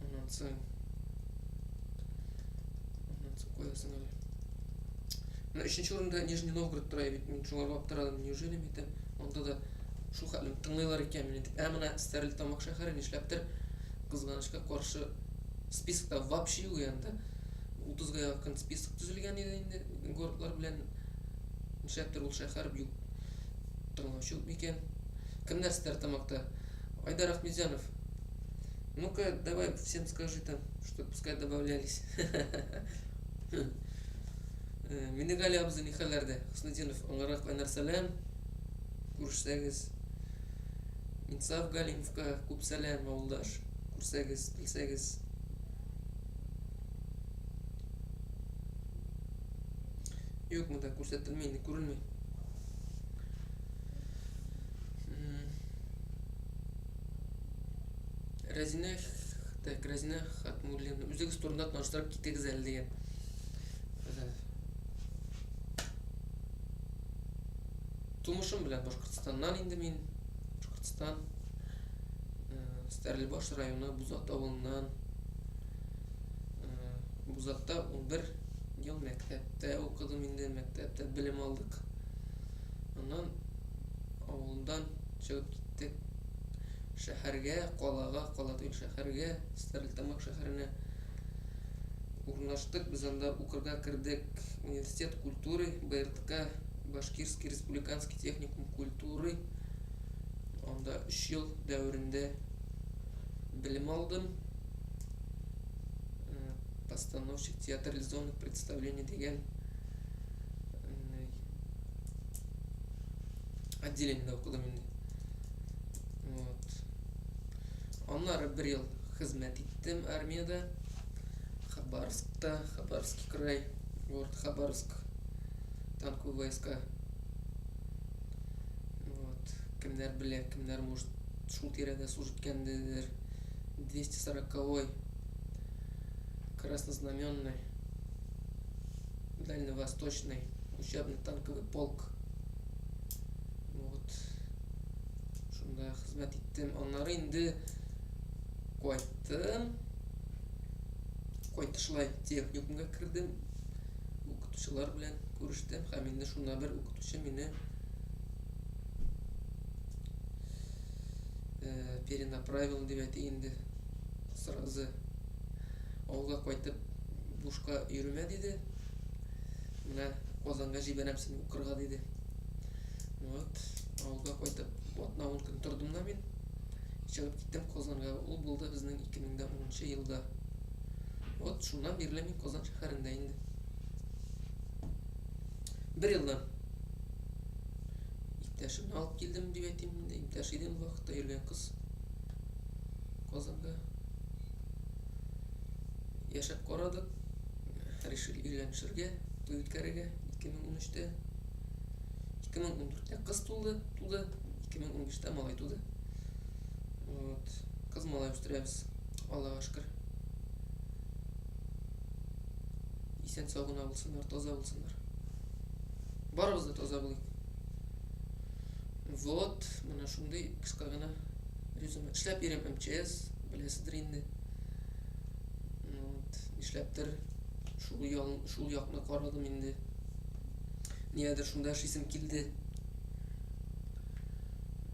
Оннан соң коясың әле. Менә 3нче урында Нижний Новгород тора бит. Мин шуларга аптырадым. Неужели митем? Анда да шул хәлем тыңлыйлар икән мине дип. Менә Стәрлетамак шәһәре нишләптер кызганычка каршы спискта вообще юк янда. 30-га якын список төзелгән иде инде городлар белән. Нишләптер ул шәһәр юк. Тыңлаучы юк микән? Кемнәр Стәрлетамакта? Айдар Ахмедзянов. Ну-ка, давай всем скажи там, что пускай добавлялись. Минегали абзы нихәләрдә. Хуснетдинов, аңарга кайнар сәлам. Күрсәгез. Инсаф Галимовка, күп сәлам, авылдаш. Күрсәгез, белсәгез. Юк, монда күрсәтелми, инде күрелми. Разина Хатмуллина. Үзегез турында таныштырып китегез әле дигән. Тумышым белән Башкортстаннан инде мин. Башкортстан Стәрлебаш районы Бузат авылыннан. Бузатта 11 ел мәктәптә укыдым инде, мәктәптә белем алдык. Аннан авылдан чыгып киттек шәһәргә, кала түгел шәһәргә, Стәрлетамак шәһәренә урнаштык. Без анда укырга кердек. Университет культуры, БРТК, Башкирский республиканский техникум культуры. Анда 3 ел дәверендә белем алдым. Постановщик театрализованных представлений дигән отделениеде окудум инде. Вот. Аннары 1 ел хезмәт иттем армияда. Хабаровскта, Хабаровский край, город Хабаровск, танковые войска. Вот. Кемнәр белә, кемнәр может шул тирәдә служить иткәндер. 240-й краснознаменный дальневосточный учебный танковый полк. Вот. Шунда хезмәт иттем. Аннары инде кайттым. Кайтышлай техникумга кирдим. Укытучылар белән күрештем. Һәм инде шунда бер укытучы мине перенаправил дип әйтә инде. Сразу авылга кайтып бушка йөрмә диде. Менә Казанга җибәрәм сине укырга диде. Вот. Авылга кайтып 10 көн тордым да мин. Чыгып киттем Казанга. Ул булды безнең 2010 елда. Вот шуннан бирле мин Казан шәһәрендә инде. 1 елдан иптәшемне алып килдем дип әйтим инде. Иптәш иде ул вакытта йөргән кыз. Казанга яшәп карадык. Решили өйләнешергә, туй үткәрергә 2013-тә. 2014-тә кыз туды, 2015-тә малай туды. Вот. Кыз малай үстерәбез. Аллага шөкер. Исән сау гына булсыннар, таза булсыннар. Барыбыз да таза булыйк. Вот, менә шундый кыска гына резюме. Эшләп йөрим МЧС, беләсездер инде. Вот, эшләптер шул якны карадым инде. Ниядер шунда эшлисем килде.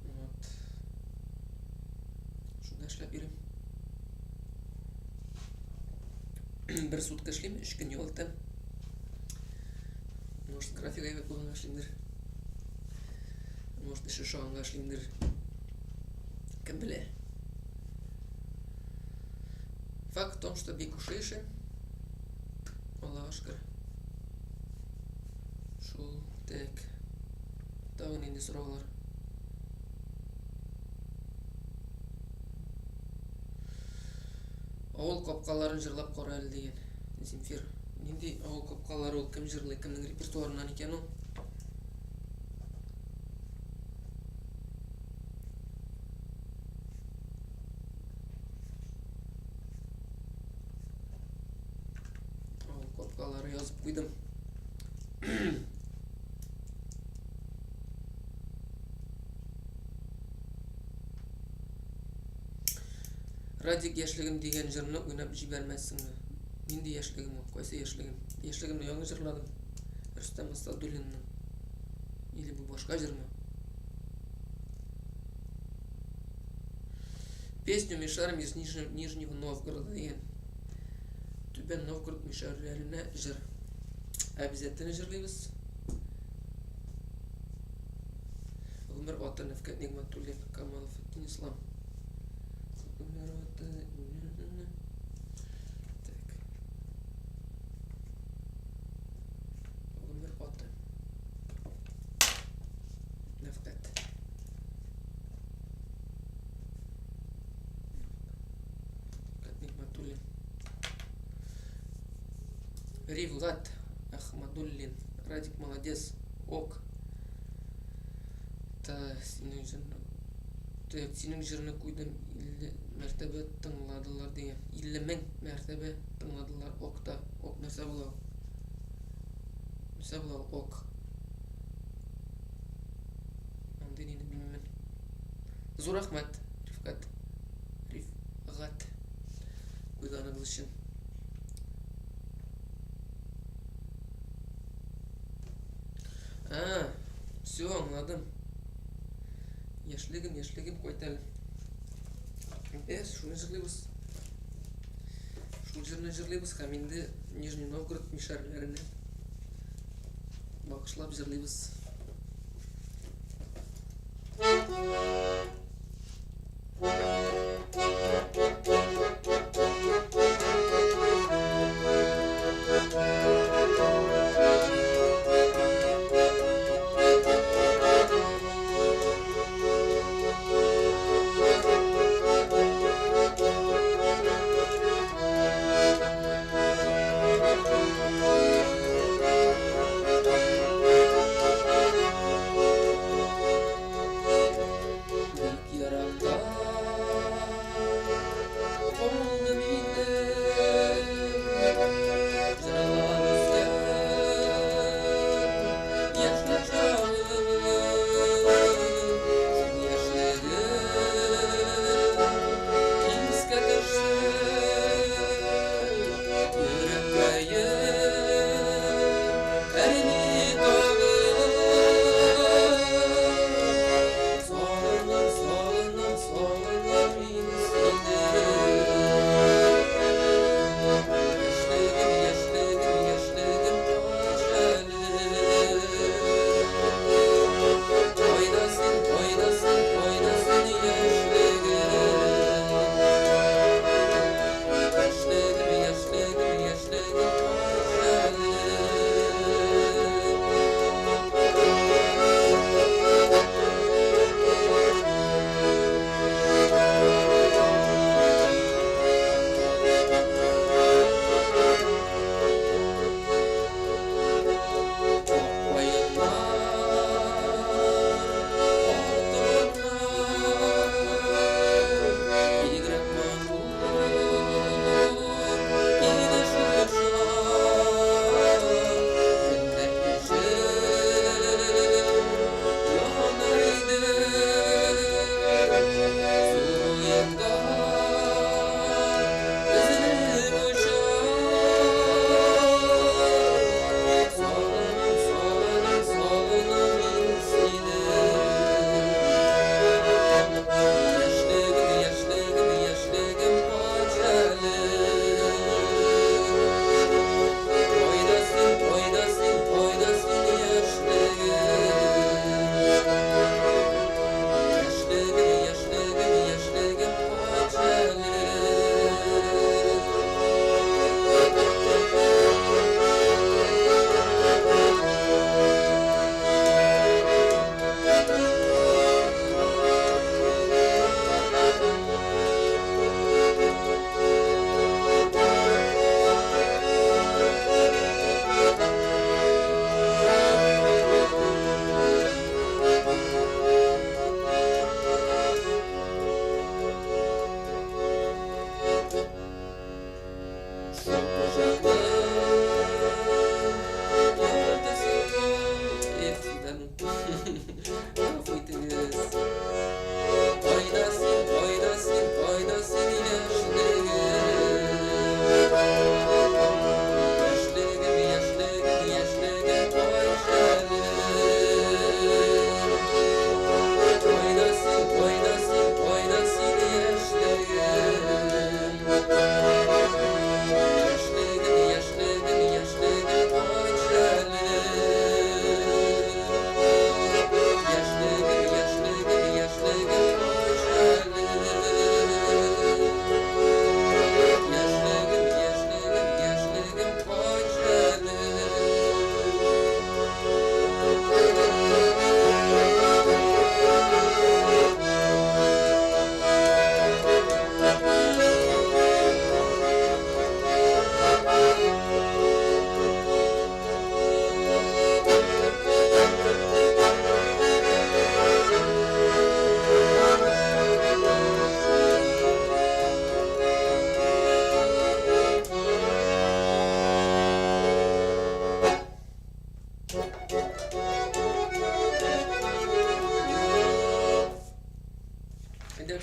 Вот. Шунда эшләп йөрим. Бер сутка эшлим, 3 көн юл итәм. Может, график әйбәт булганга эшлимдер. Может, эше шагынга эшлимдер. Кем белә. Факт в том, что бик ушыйшы. Аллага шөкер. Шул так. Тагын инде сораулар. Авыл капкаларын җырлап кара әле дигән Земфир. Нинди авыл капкалары ул, кем җырлый, кемнең репертуарыннан икән ул? Авыл капкалары язып куйдым. Радик яшьлегем дигән җырны уйнап җибәрмәссеңме? Нинди яшьлегем ул? Кайсы яшьлегем? Яшьлегемне яңа җырладым. Рөстәм Асадуллинның. Или бу башка җырмы? Песню Мишарим из Нижнего Новгорода дигән. Түбән Новгород мишәрләренә җыр. Обязательно җырлыйбыз. Гомер аты Нәфкать Нигъмәтуллин Камалов Ислам. Ривлат Ахмадуллин. Радик молодец. Ок. Синең җырны куйдым 50 мәртәбә тыңладылар дигән. 50 мең мәртәбә тыңладылар. Окта. Ок нәрсә була? Нәрсә була ок? Андый дине белмәм. Зур рәхмәт, Рифкат. Рифгат. Куйганыгыз өчен. Все, аңладым. Яшьлегем кайталы. Шуны җырлыйбыз. Шул җырны җырлыйбыз һәм инде Нижний Новгород мишәрләренә багышлап җырлыйбыз.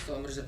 Самыр жеп.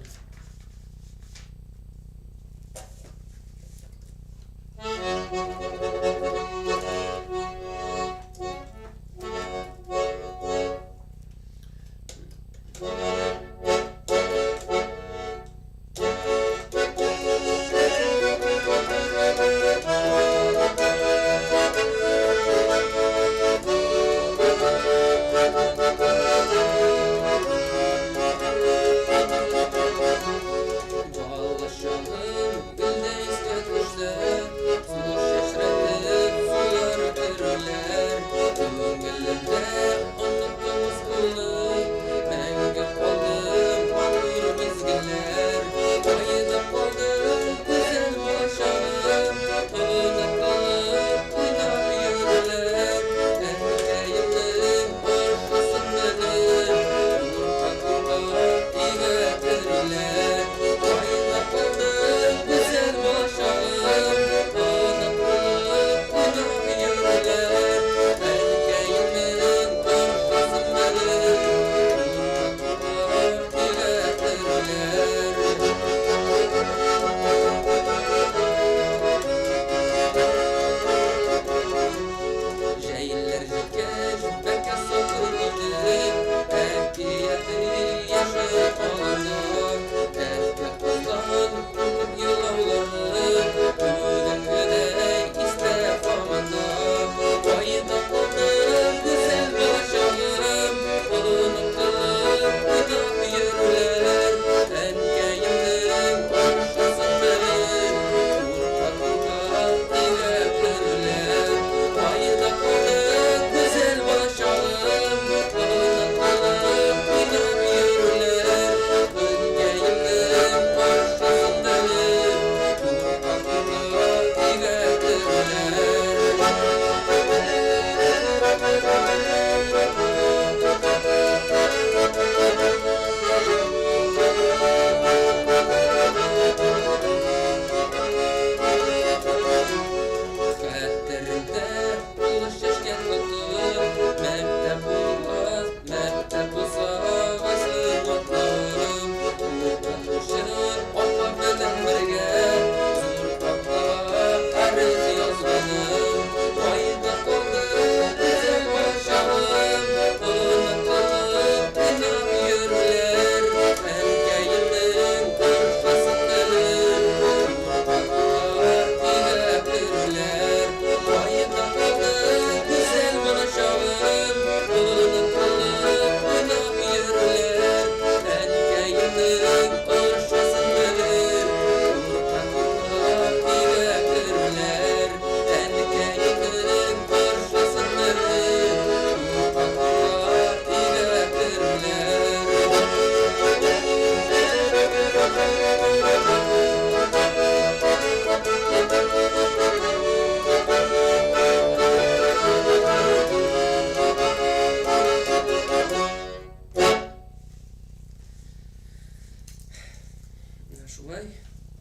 Шулай.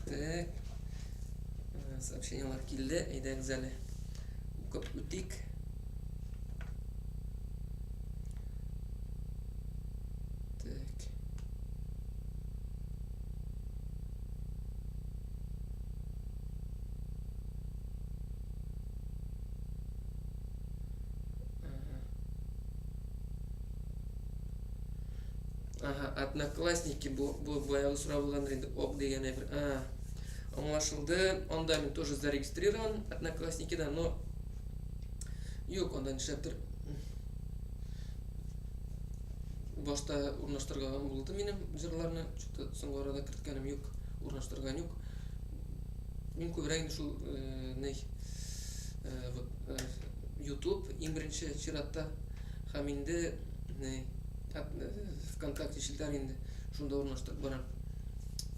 Так. Сообщениялар килде. Әйдәгез әле. Укып үтик. Так. Ага, одноклассники бу баягы сурап булган инде ок деген бер. Аңлашылды. Онда мен тоже зарегистрирован одноклассники да, но юк, онда нишләптер башта урнаштырган булды минем җырларны, что-то соңгы арада керткәнем юк, урнаштырган юк. Мин күбрәк инде шул YouTube иң беренче чиратта һәм инде ВКонтакте шилтәр инде шунда урнаштырып барам.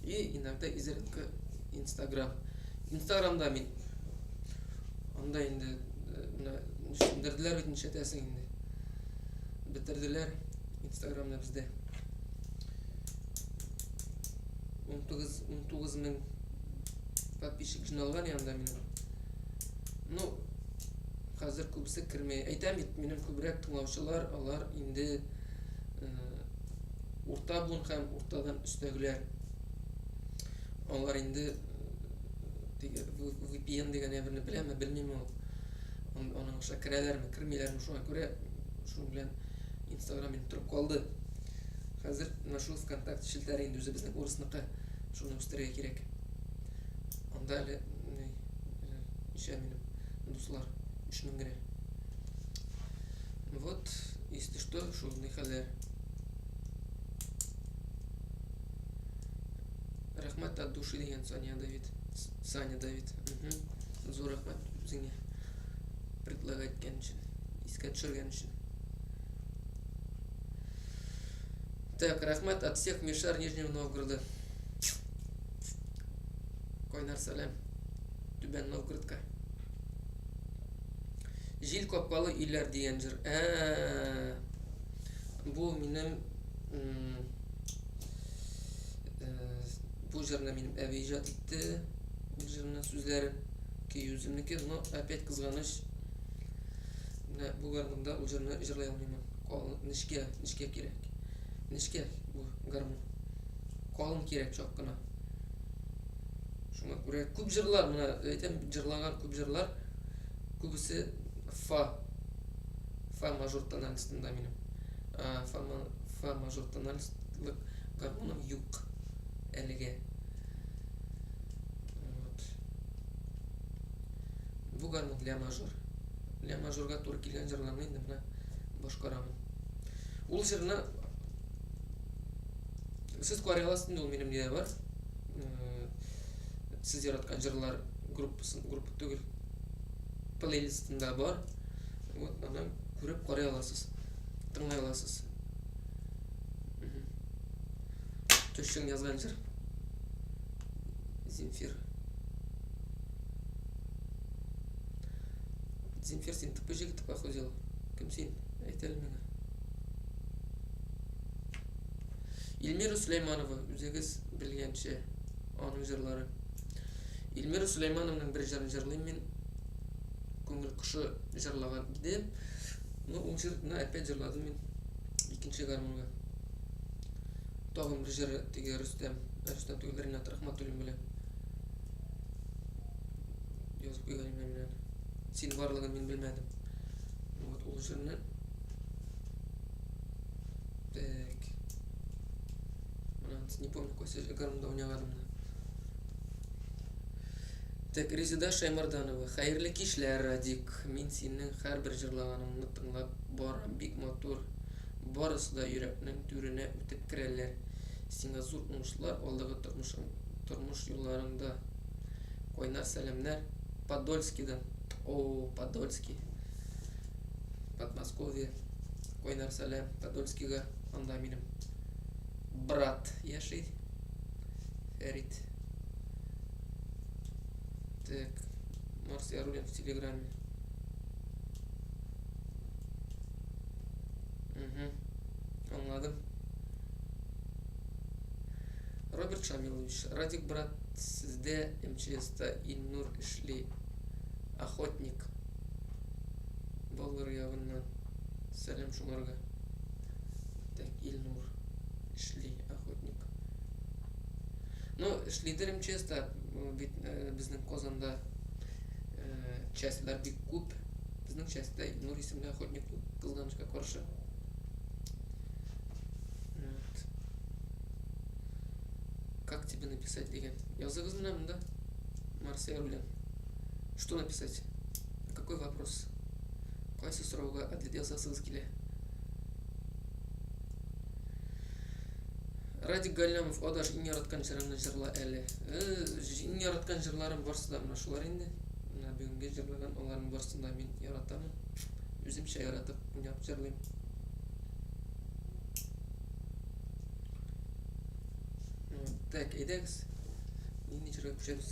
И иногда изредка Instagram. Instagramда мин анда инде бетерделәр бит нишәтәсең инде. Бетерделәр Instagramда бездә 19 мең подписчик жиналган янда минем. Ну, хәзер күбесе кермәй. Әйтәм бит, минем күбрәк тыңлаучылар, алар инде Урта буын һәм уртадан өстәгеләр. Алар инде VPN деген әмерне беләме, белмим ул. Аның аша керәләрме, кирмиләрме, шуңа күрә шуның белән Instagram инде торып калды. Хәзер нашу ВКонтакте шелтәре инде үзе безнең урысныкы. Шуны үстерергә кирәк. Анда әле ничә минем дуслар 3000 генә. Вот, если что, шулай хәлләр. Рәхмәт от души дигән Саня Давид. Зур рәхмәт үзеңә предлагать иткән өчен, искә төшергән өчен. Так, рәхмәт от всех Мишар Нижнего Новгорода. Койнар сәлам. Түбән Новгородка. Җил капкалы илләр дигән җыр. Бу минем бу җырны минем әби иҗат итте. Бу җырның сүзләрен көйүземнеке, но опять кызганыч. Менә бу гармунда ул җырны җырлый алмыймын. Нечкә кирәк. Нечкә бу гармун. Калын кирәк чак кына. Шуңа күрә күп җырлар, менә әйтәм, җырлаган күп җырлар, күбесе фа мажор тональностында минем. Фа мажор тональностлык гармоным юк әлегә. Вот. Бу гармон ля мажор. Ля мажорга туры килгән җырларны инде менә башкарамын. Ул җырны сез карый аласыз инде, ул минем дә бар. Сез яраткан җырлар группа түгел, плейлистында бар. Вот аны күреп карый аласыз, тыңлай аласыз. Төшең язган җыр. Земфир, син тупы җигит похудел. Кем син? Әйт әле миңа. Илмира Сулейманова, үзегез белгәнчә, аның җырлары. Илмира Сулеймановның бер җырын җырлыйм мин. Күңел кошы җырлаган идем. Ну, ул җырны опять җырладым мин икенче гармонга. Тагын бер җыры теге Рөстәм түгел, Ринат Рахматуллин белән язып куйган менә. Син барлыгын мин белмәдем. Вот ул җырны. Так. Не помню, какой гармонда уйнаганымны. Так, Резида Шаймарданова. Хәерле кичләр, Радик. Мин синең һәрбер җырлаганыңны тыңлап барам, бик матур. Барысы да йөрәкнең түренә үтеп керәләр. Сиңа зур уңышлар алдагы тормыш юлларында. Койнар сәламнәр Подольскидан. Подольский. Подмосковье. Койнар сәлам Подольскига. Анда минем брат яши. Фәрит. Так, Марс Ярулин в Телеграме. Anladım. Роберт Шамилович, Радик, брат, sizde МЧС'та Илнур эшли охотник. Болгар ягыннан сәлам шуларга. Так, Илнур эшли охотник. Ну, эшлидер МЧС'та, бит безнең Казанда частьләр бик күп. Безнең частьтә Илнур исемле охотник кызганычка каршы. Как тебе написать, деген? Языгыз менә монда. Марсель белән. Что написать? Какой вопрос? Кайсы сорауга ответ ясасыгыз килә? Радик Галлямов, адаш иң яраткан җырыңны җырла әле. Иң яраткан җырларым барсы да менә шулар инде. Менә бүгенге җырлаган аларның барсын да мин яратамын. Үземчә яратып уйнап җырлыйм. Так, әйдәгез. Нинди җырга күчәбез?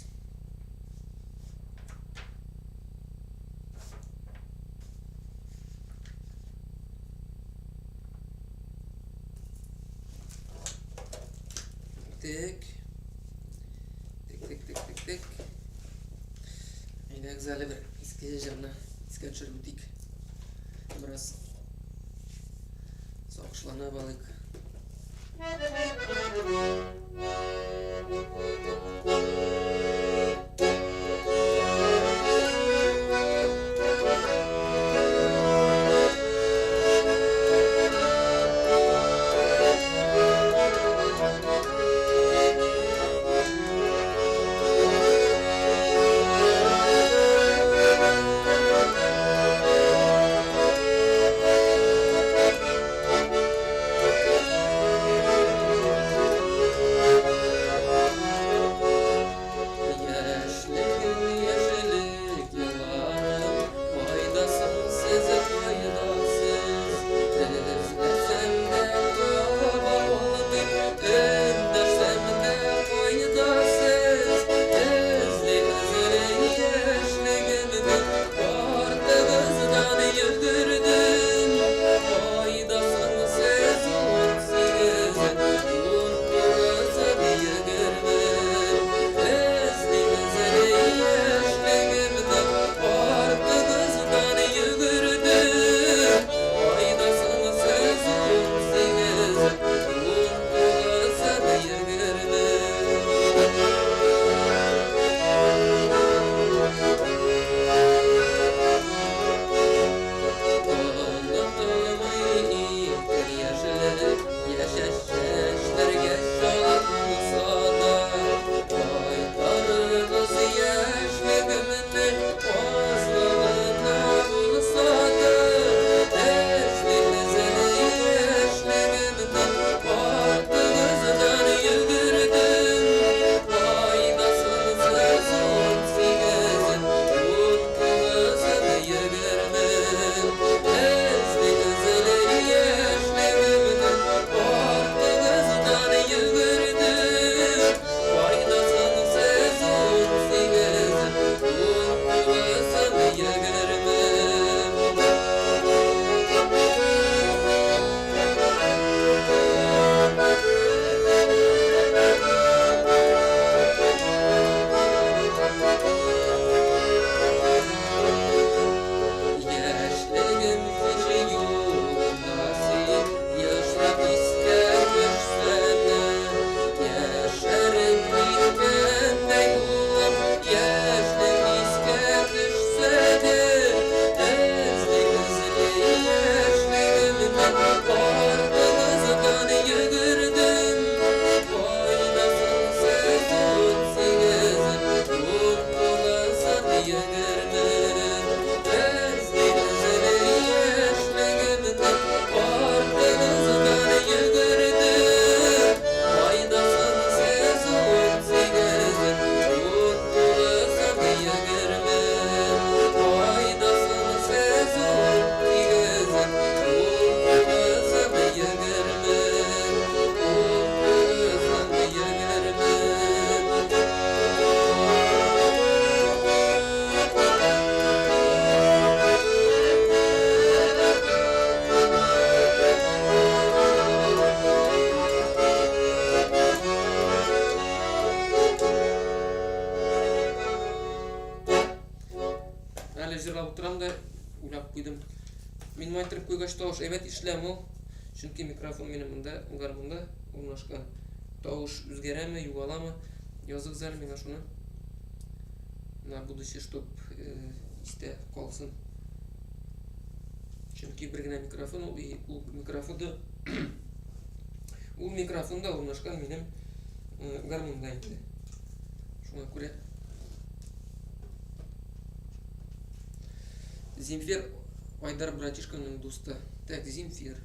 Так. Әйдәгез әле бер иске җырны искә төшереп үтик. Бераз сакышлана балык. жырлап отырам да уйлап куйдым. Мен монитор койгач тавыш эбет ишлем ул. Чөнки микрофон менин монда, гармунда урнашкан. Тавыш үзгәрәме, югаламы? Язык зәр миңа шуны. На будущее, чтоб истә калсын. Чөнки бер генә микрофон ул, и ул микрофонда урнашкан минем гармунда инде. Шуңа күрә Земфир Айдар братишканың дусты. Так, Земфир.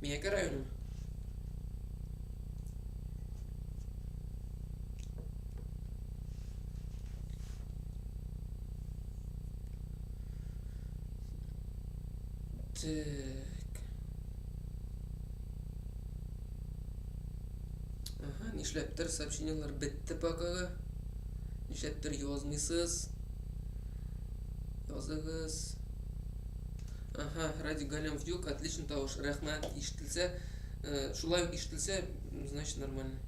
Мияке районы. Так. Ага, нишләптер сообщениялар бетте пока. Нишләптер язмыйсыз. Языгыз. Ага, Ради Галям Вдюк, отлично тавыш. Рәхмәт, ишетелсә, шулай ишетелсә, значит нормально.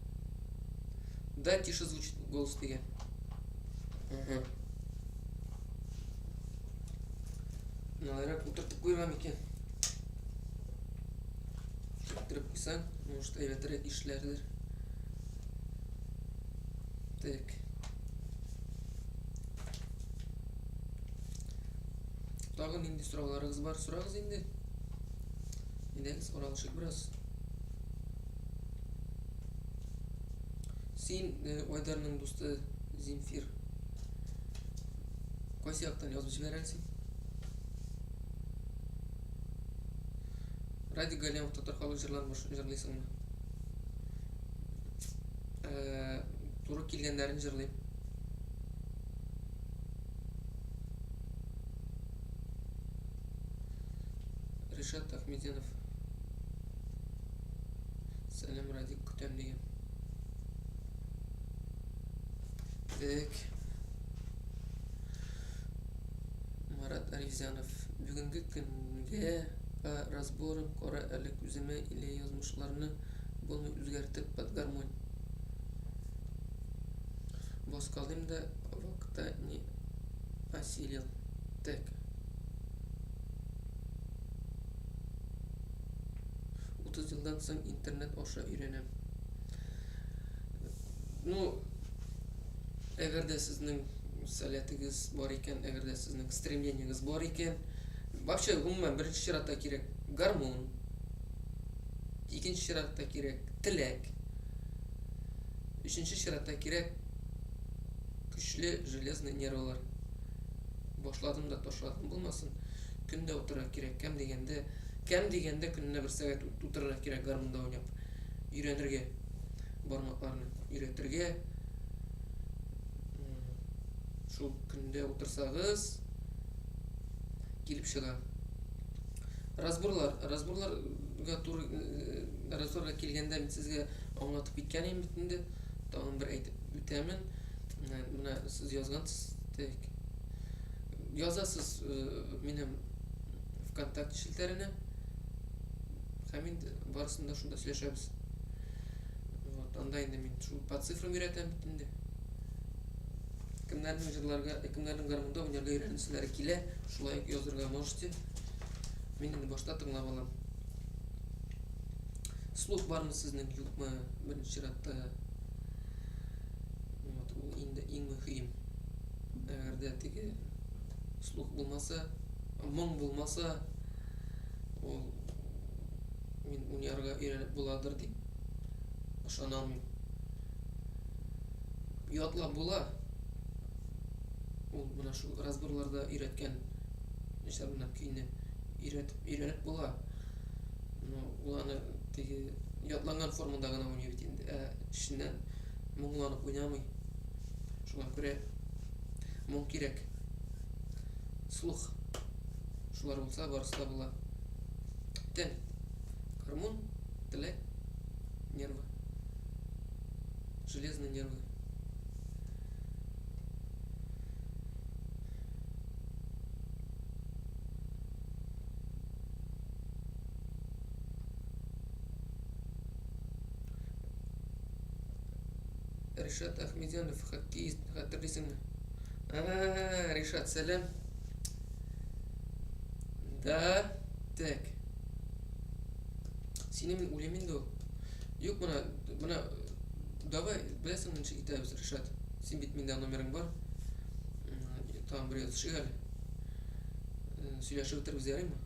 Да, тише звучит голос тиге. Ага. Налайрак утыртып куймам икән. Çektirip koysan, может әйбәтрәк işlerdir. Так. Тагын нинди сорауларыгыз бар? Сурагыз инде. Идегез, оралышык biraz. Син Айдарның дусты Земфир. Кайсы яктан язып җибәрәсең? Ради Галямов татар халык җырларын җырлыйсыңмы? Туры килгәннәрен җырлыйм. Ришат Ахмединов. Сәлам, Радик, көтәм дигән. Так. Марат Аризянов. Бүгенге көнгә разборым кара әле күземә иле язмышларны булмый үзгәртеп под гармонь. Боскалым да вакытта не осилил. Так. Елдан соң интернет аша өйрәнәм. Ну, әгәр дә сезнең сәләтегез бар икән, әгәр дә сезнең стремлениегез бар икән, вообще гомумән беренче чиратта кирәк гармон, икенче чиратта кирәк теләк, өченче чиратта кирәк көчле железный нервлар. Башладым да ташладым булмасын. Көндә утыра кирәк, кем дигәндә көненә бер сәгать утырырга кирәк гармонда уйнап. Өйрәнергә, бармакларны өйрәтергә. Шул көндә утырсагыз килеп чыга. Разборларга килгәндә мин сезгә аңлатып киткән идем бит инде. Тагын бер әйтеп үтәмен. Менә сез язгансыз. Язасыз минем ВКонтакте шелтәренә. Һәм инде барысында шунда сөйләшәбез. Вот, анда инде мин шул по цифрам өйрәтәм бит инде. Кемнәрнең җырларга, кемнәрнең гармонда уйнарга өйрәнүчеләре килә, шулай язырга можете. Мин инде башта тыңлап алам. Слух бармы сезнең, юкмы? Беренче чиратта. Вот, ул инде иң мөһим. Әгәр дә теге слух булмаса, моң булмаса, ул мин уйнарга өйрәнеп буладыр дип ышанам. Ятлап була. Ул менә шул разборларда өйрәткән җырларны көйне өйрәнеп була. Ул аны теге ятланган формада гына уйный бит инде. Эченнән моңланып уйнамый. Шуңа күрә моң кирәк. Слух. Шулар булса, барысы да була. Тән. Гармон, теләк, нервы. Железные нервы. Ришат Ахмедянов, хоккеист, хәтерлисеңме? Ришат, сәлам. Да, так. Сине мин уйлыйм инде ул. Юк, менә давай, беләсең ничек итәбез, Ришат. Син бит миндә номерың бар. Тагын бер язышык әле. Сөйләшеп бетербез, ярыймы?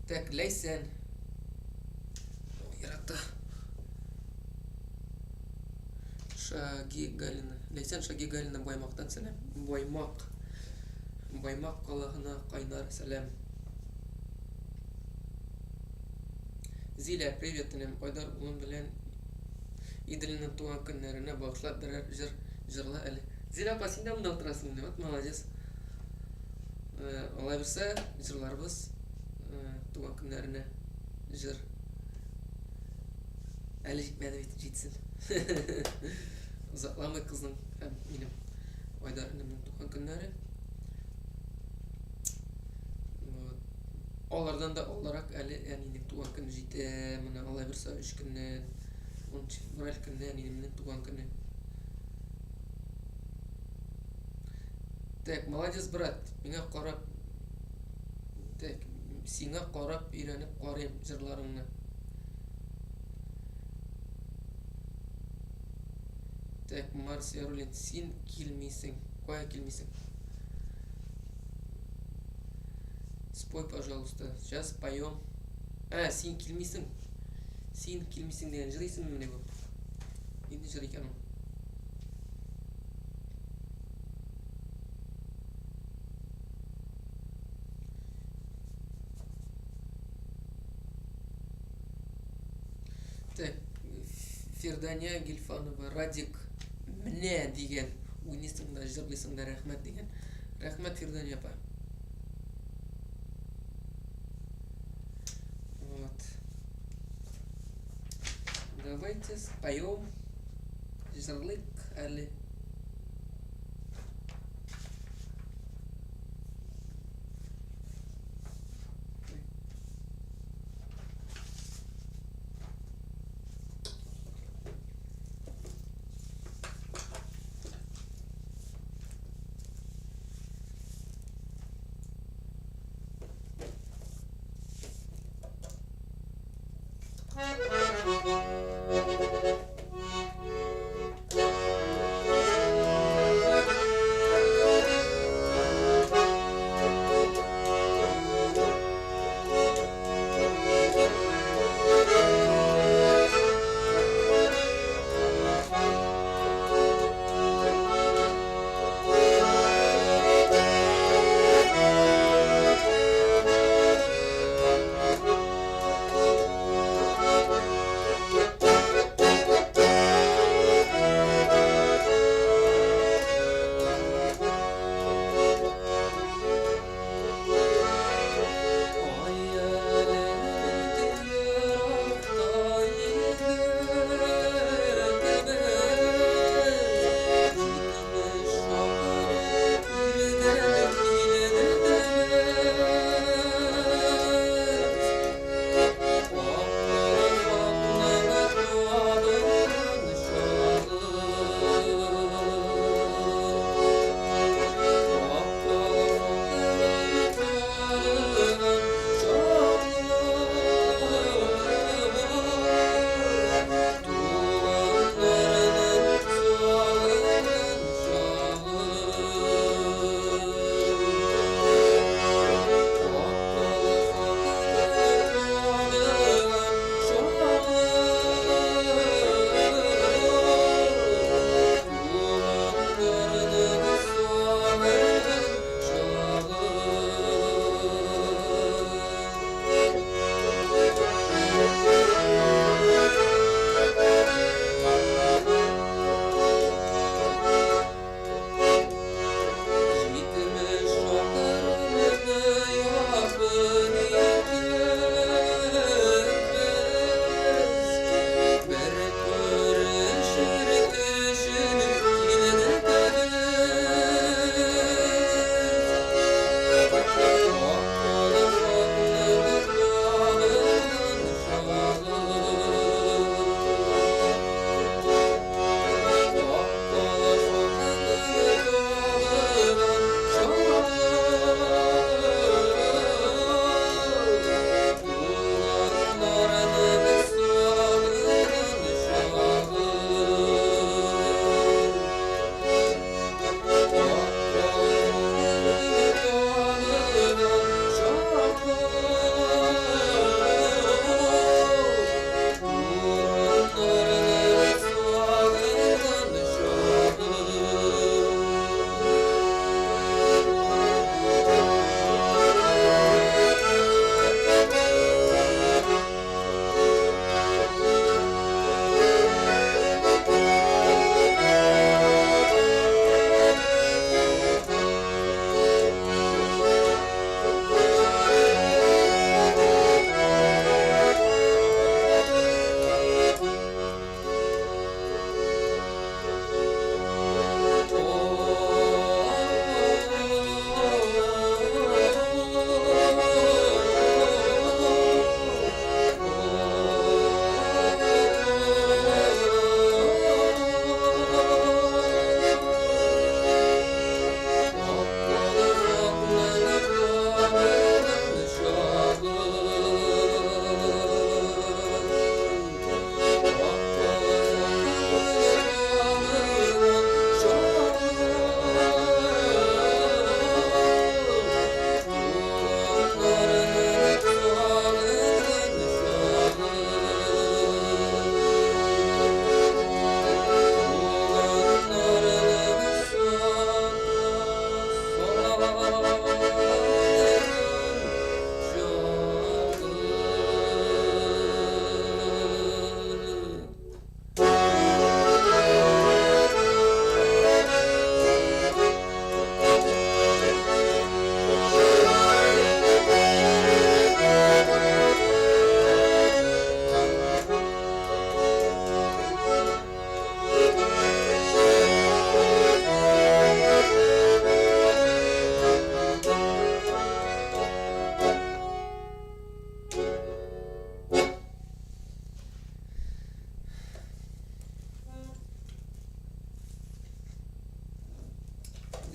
Так, Ләйсән. Ярата. Шагигалина. Ләйсән Шагигалина Баймактан сәлам. Баймак калаһына кайнар сәлам. Зиля, привет, инем. Айдар улым белән Иделнең туган көннәренә багышлап берәр җырла әле. Зиля, апа, син дә монда утырасың инде. Вот, молодец. Алай булса, җырларбыз туган көннәренә җыр. Әле җитмәде бит, җитсен. Озакламый кызның һәм минем Айдар инемнең туган көннәре. Алардан да аларак әле әнинең туган көне җитә. Менә алай булса 3 көннән 10 февраль көнне әнинең туган көне. Так, молодец, брат. Миңа карап. Так, сиңа карап өйрәнеп карыйм җырларыңны. Так, Марс Ярулин, син килмисең. Кая килмисең? Спой, пожалуйста. Сейчас поем. Син килмисең. Син килмисең деген җырлыйсыңмы менә бу? Инде җырлый икән ул. Так, Фирдания Гильфанова, Радик менә дигән уйныйсың да җырлыйсың да рәхмәт дигән. Рәхмәт, Фирдания апа. Вот. Давайте споем җырлык әле.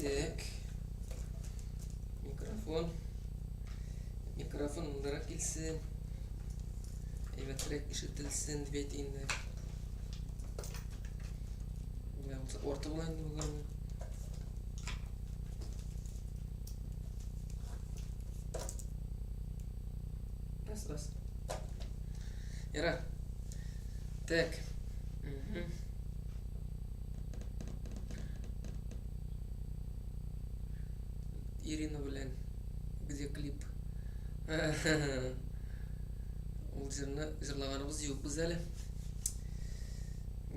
Так. Mikrofon. Mikrofon bunlara kilsin. Evet, direkt işitilsin dibetinde. Orta bulan gibi bulan. Bas. Yara. Так. Угу. Ирина, блин. Где клип? Ол жерні жырлағаныбыз жоқ біз әлі.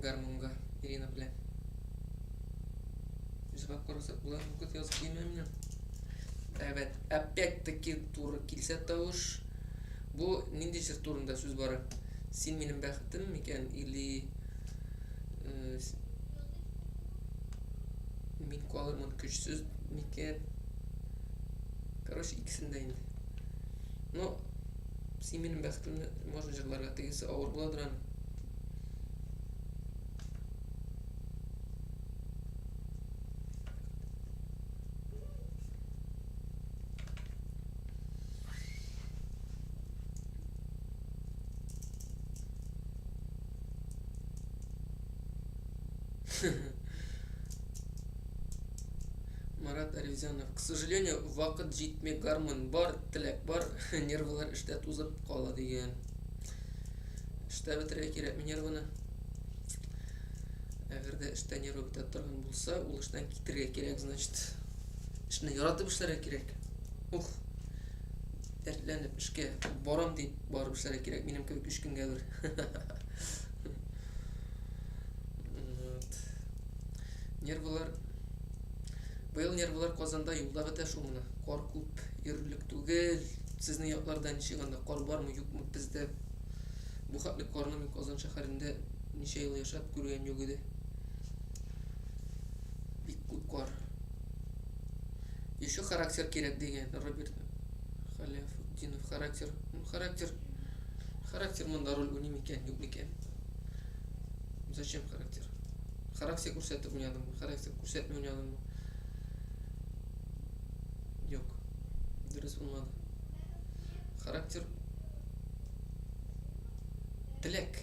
Гармонға Ирина білен. Жырлап қарасақ бұлар мүмкін yazып келмеймін. Evet, опять-таки туры келсе тауыш. Bu нинди жыр турында сөз бары? Сен менің бәхтім мекен или мен қуалырмын күшсіз мекен? Короче, ikisinde indi. Но сен менің бәхтімді можно жырларға тегесі ауыр болады раны. Марат Аревзянов. К сожалению, вақыт жетме, гармон бар, тілек бар, нервылар іште тузып қала деген. Іште бітірге керек ме нервыны? Әгерде іште нервы бітіп тұрған болса, ол іштен кетірге керек, значит. Ішіне яратып ішлерге керек. Ух, дәртленіп ішке барам deyip барып ішлерге керек. Менің көбік 3 күнге бір. Нервылар Быйыл нервылар Казанда юлда бітә шул мына. Кар күп, ерлек түгел. Сезнең якларда ничегәндә кар бармы, юкмы бездә? Бу хәтле карны мин Казан шәһәрендә ничә ел яшәп күргән юк иде. Бик күп кар. Еще характер кирәк дигән Роберт Халяфутдинов. Характер монда роль уйный микән, юк микән? Зачем характер? Характер күрсәтеп уйнадымы? Характер күрсәтмәй уйнадымы? Yok. Dürüst olmadı. Характер. Тілек.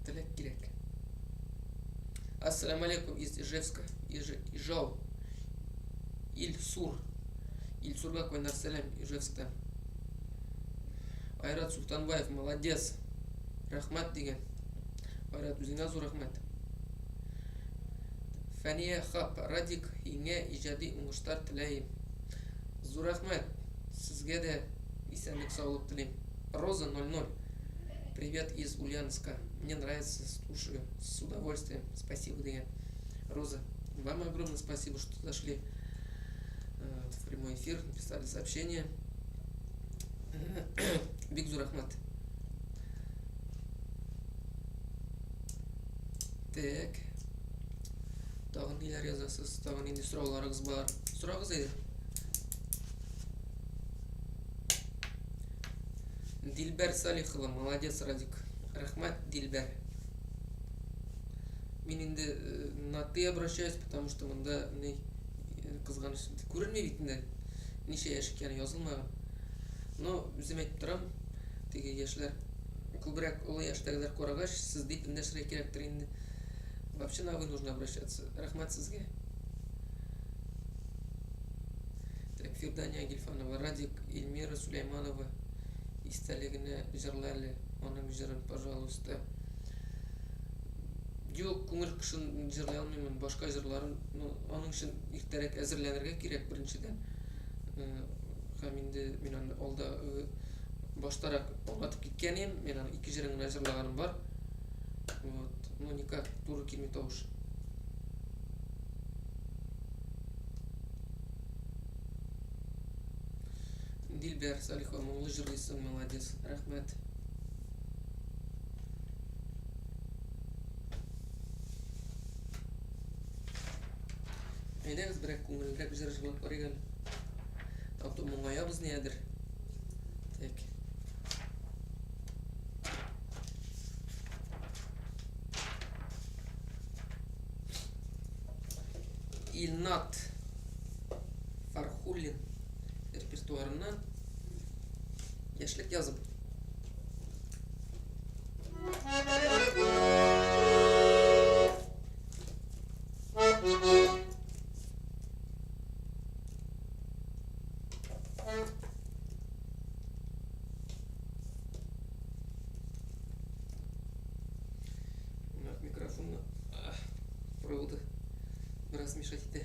Тілек керек. Ассаламу алейкум из Ижевска. Ижау. Ильсур. Ильсурга койнар сәлем Ижевскта. Айрат Султанбаев, молодец. Рахмат деген. Айрат, үзіңе зор рахмат. Фәния Хап, Радик, еңе ижади уңыштар тілейім. Зур рахмет, сізге де исәнлік саулық тілейм. Роза 00. Привет из Ульяновска. Мне нравится, слушаю с удовольствием. Спасибо, деген. Роза, вам огромное спасибо, что зашли в прямой эфир, написали сообщение. Бик зур рахмет. Так. Тағын нелер язасыз, тағын енді сұрауларыңыз бар. Сұрағыз еді. Дилбер Салихова, молодец, Радик. Рахмат, Дилбер. Мен енді на ты обращаюсь, потому что мында қызғаныш көрілмей бейтінде неше яш екені жазылмаған. Но өзім айтып тұрам, теге яшілер көбірек ұлы яштағылар қорағаш, сіз дейп індәшірі керектір енді. Вообще на вы нужно обращаться. Рахмат сізге. Так, Фирдания Гильфанова, Радик, Эльмира Сулейманова. Истәлегіне жырлайлы. Оның жырын, пожалуйста. Жоқ, көңіл кішін жырлай алмаймын. Башқа жырларын, оның үшін иртәрек әзірленерге керек біріншіден. Һәм инде мен алда баштарак аңлатып кеткен ем. Мен 2 жырын жырлағаным бар. Вот. Ну никак, туры келмей тауыш. Дилбер Салихова, мұңлы жырлайсың, молодец. Рахмет. Әйдәгіз бірәк көңілірек жырлап барайық әлі. Авто мұңаябыз не әдір. Так. Ринат Фархуллин репертуарынан яшьлек язып. Микрофонны проводы biraz мешать итә.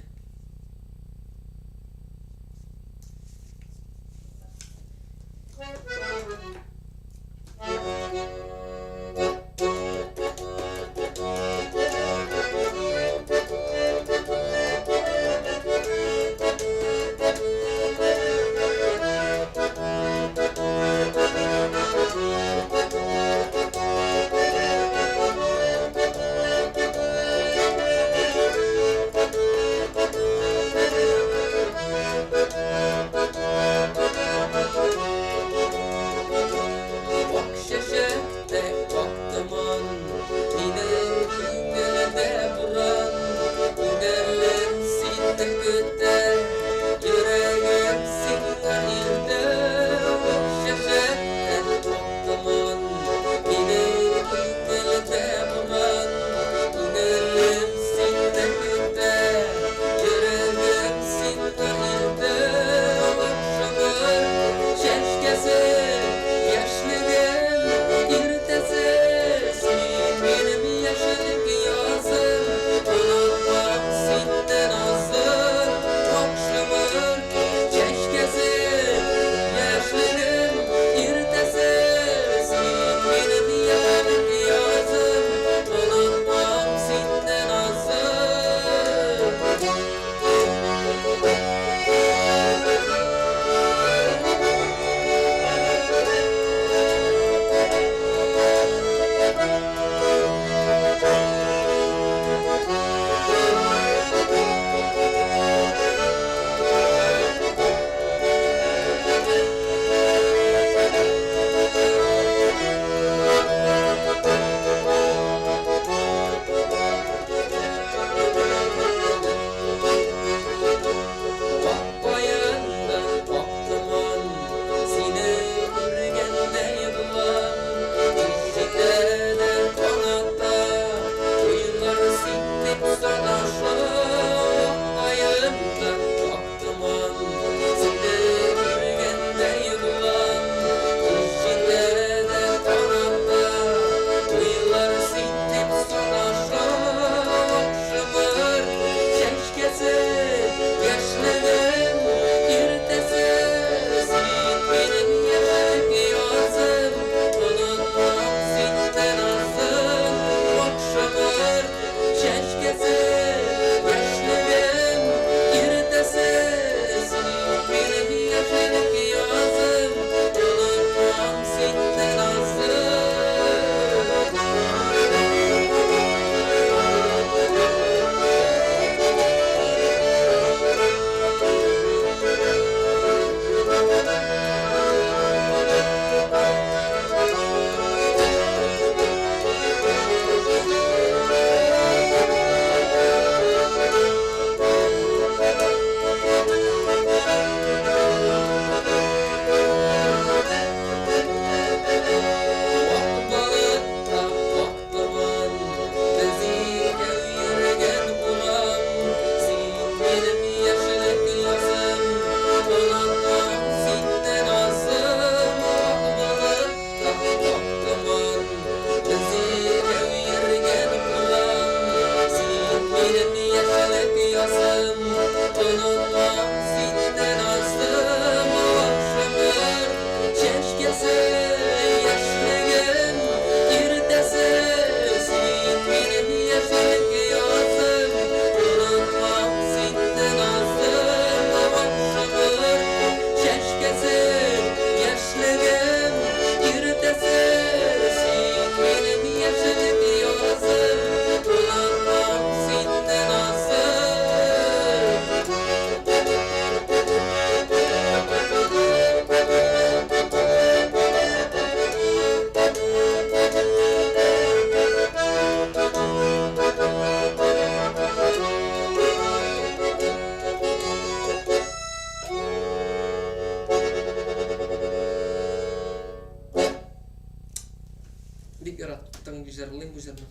яраттың жерлейм бу жерне.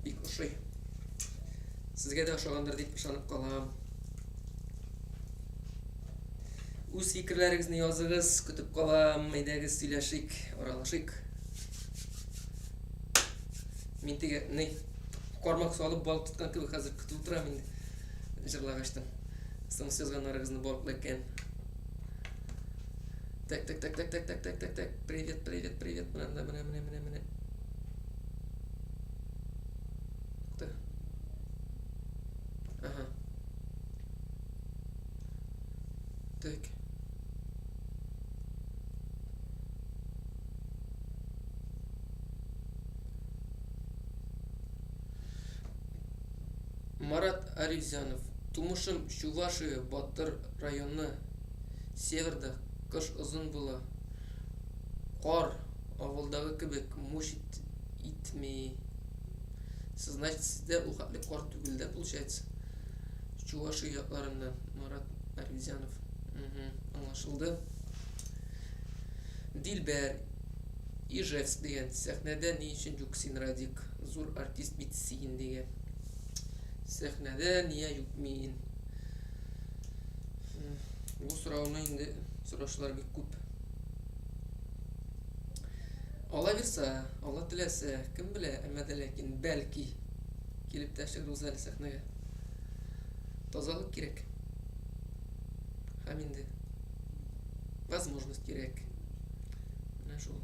Бик ошый. Сезгә дә ошагандыр дип ышанып калам. Үз фикерләрегезне языгыз, көтеп калам. Әйдәгез сөйләшик, аралашыйк. Мин теге ни кармак салып бал тоткан кебек хәзер көтеп утырам инде. Җырлагачтан. Соң сөзганнарыгызны балыклы икән. Так. Привет. Менә. Ага. Так. Марат Аризянов. Тумышым Чувашия, Батыр районы. Северда кыш озын була. Кар авылдагы кебек муш итми. Сез, значит, сездә ул хәтле кар түгел дә, получается. Чувашия якларыннан Марат Аризянов. Аңлашылды. Дилбәр Ижевск дигән сәхнәдә ни өчен юк син, Радик? Зур артист бит син дигән. Сәхнәдә нигә юк мин? Бу сорауны инде сораучылар бик күп. Алла бирсә, Алла теләсә, кем белә, әмма дә ләкин бәлки килеп тәшриф әле сәхнәгә. Тазалык кирәк. Һәм инде возможность кирәк. Менә шул.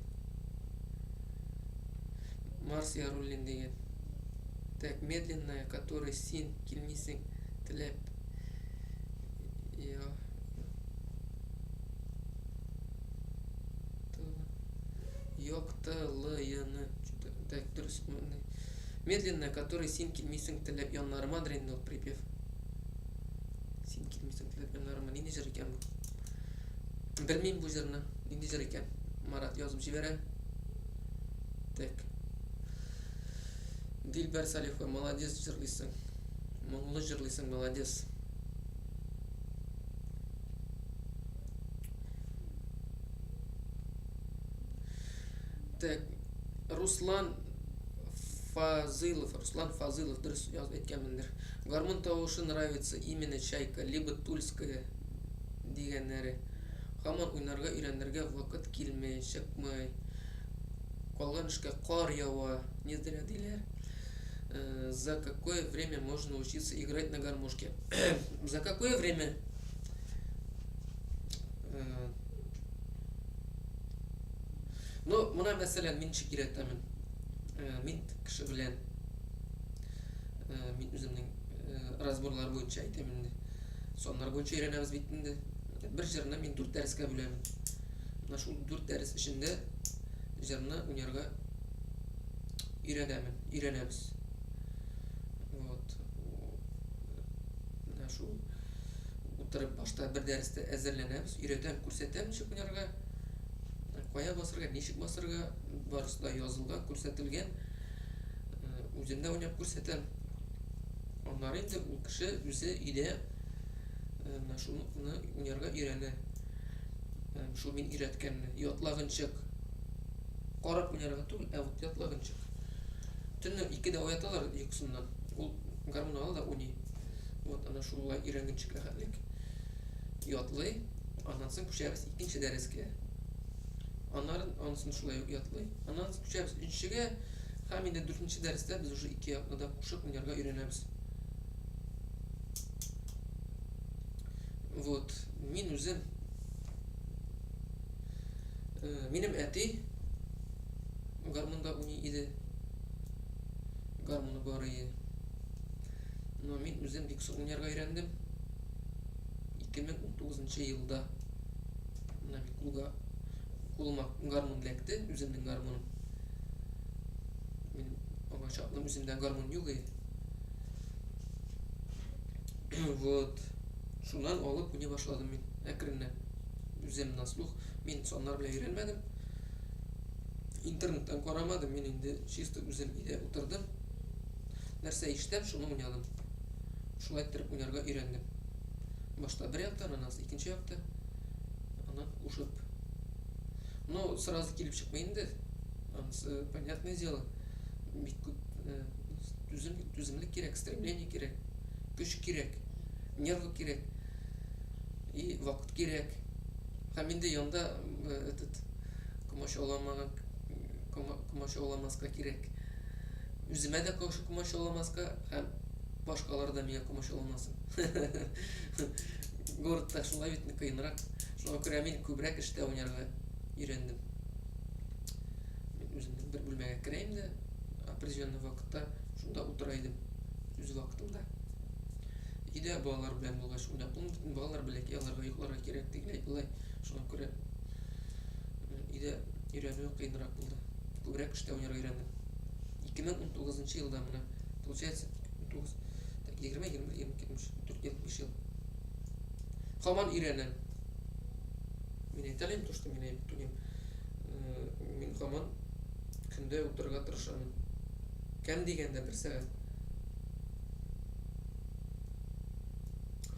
Марс Яруллин дигән. Так, медленная, который син килмисең теләп. Яктылыйны. Так, дөрес. Медленная, который син килмисең теләп яннарыма дренный припев. Син килмисең теләп яннарыма. Нинди җыр икән бу? Белмим бу җырны. Нинди җыр икән? Марат язып җибәрә. Так. Дилбәр Салихова, молодец, җырлыйсың. Моңлы җырлыйсың, молодец. Так, Руслан Фазылов, дөрес язып әйткәнмендер. Гармун тавышы нравится именно Чайка, либо Тульская дигәннәре. Һаман уйнарга өйрәнергә вакыт килмәй, чыкмый. Калган эшкә кар ява, не зря диләр. За какое время можно учиться играть на гармошке? За какое время? Ну, моны мәсәлән мин ничек өйрәтәмен? Мин кеше белән мин үземнең разборлар буенча әйтәм инде. Соннар буенча өйрәнәбез бит инде. Бер җырны мин 4 дәрескә бүләм. Менә шул 4 дәрес эчендә җырны уйнарга өйрәнәбез. Вот. Менә шул утырып башта бер дәрестә әзерләнәбез, өйрәтәм, күрсәтәм ничек уйнарга. Кая басырга, ничек басырга, барысы да язылган, күрсәтелгән. Үзем дә уйнап күрсәтәм. Аннары инде ул кеше үзе өйдә менә шуны уйнарга өйрәнә. Шул мин өйрәткәнне, ятлагынчык. Карап уйнарга түгел, вот ятлагынчык. Төнне 2дә уяталар йокысыннан. Ул гармун ала да уйный. Вот ана шулай өйрәнгәнчек рәхәтлек. Ятлый, аннан соң күчәбез 2нче дәрескә. Аннарын анысын шулай ятлый. Аннан соң күчәбез 3нчегә, һәм инде 4нче дәрестә без уже 2 якны да кушып уйнарга өйрәнәбез. Вот, мин үзем минем әти гармунда уйный иде. Гармуны бар иде. Но мин үзем бик соң уйнарга өйрәндем. 2019 елда. Менә бик кулыма гармун ләкте, үземнең гармуным. Мин аңа чаклы үземдә гармун юк иде. Вот. Шуннан алып уйный башладым мин. Әкренләп. Үзем на слух. Мин соннар белән өйрәнмәдем. Интернеттан карамадым, мин инде чисто үзем өйдә утырдым. Нәрсә ишетәм, шуны уйнадым. Шулай итеп уйнарга өйрәндем. Башта бер яктан, аннан икенче якта. Аннан ушып. Но сразу килеп чыкмый инде. Анысы понятное дело. Бик күп түземлек кирәк, стремление кирәк, көч кирәк, нервы кирәк и вакыт кирәк. Һәм инде янда этот комачауламаска кирәк. Үземә дә комачауламаска һәм башкалар да миңа комачауламасын. Городта шулай бит кыенрак. Шуңа күрә мин күбрәк эштә уйнарга өйрәндем. Мин үземнең бер бүлмәгә керәм дә определенный вакытта шунда утыра идем. Үз вакытымда. Идә балалар белән булгач уйнап булмый, балалар бәләкәй, аларга йокларга кирәк дигән булай. Шуңа күрә идә өйрәнү кыенрак булды. Күбрәк эштә уйнарга өйрәндем. 2019 елда менә, получается 19, 20, 21, 22, 24 ел, 5 ел. Һаман өйрәнәм. Мин әйтәлим, то, что мин әйтүнем. Мин һаман көндә утырырга тырышам. Кем дигәндә 1 сәгать.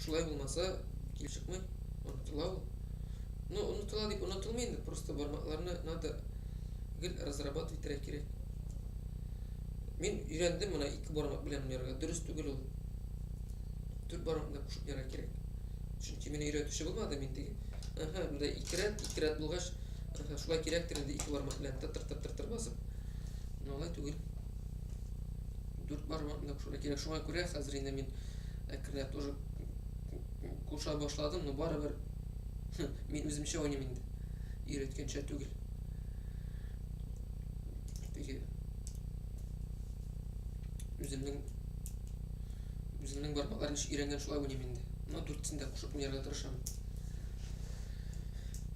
Шулай булмаса, килеп чыкмый, онытыла ул. Ну, онытыла дип онытылмый инде, просто бармакларны надо гел разрабатывать кирәк. Мин өйрәндем моны 2 бармак белән уйнарга, дөрес түгел ул. 4 бармакны кушып уйнарга кирәк. Чөнки мине өйрәтүче булмады мин теге. Монда 2 рәт булгач, шулай кирәктер инде 2 бармак белән тыр басып. Но алай түгел. 4 бармакны кушырга кирәк. Шуңа күрә хәзер инде мин әкренләп тоже куша башладым, но барыбер мин үземчә уйныйм инде. Өйрәткәнчә түгел. Теге үземнең бармакларны өйрәнгән шулай уйныйм инде. Но 4-сен дә кушып уйнарга тырышам.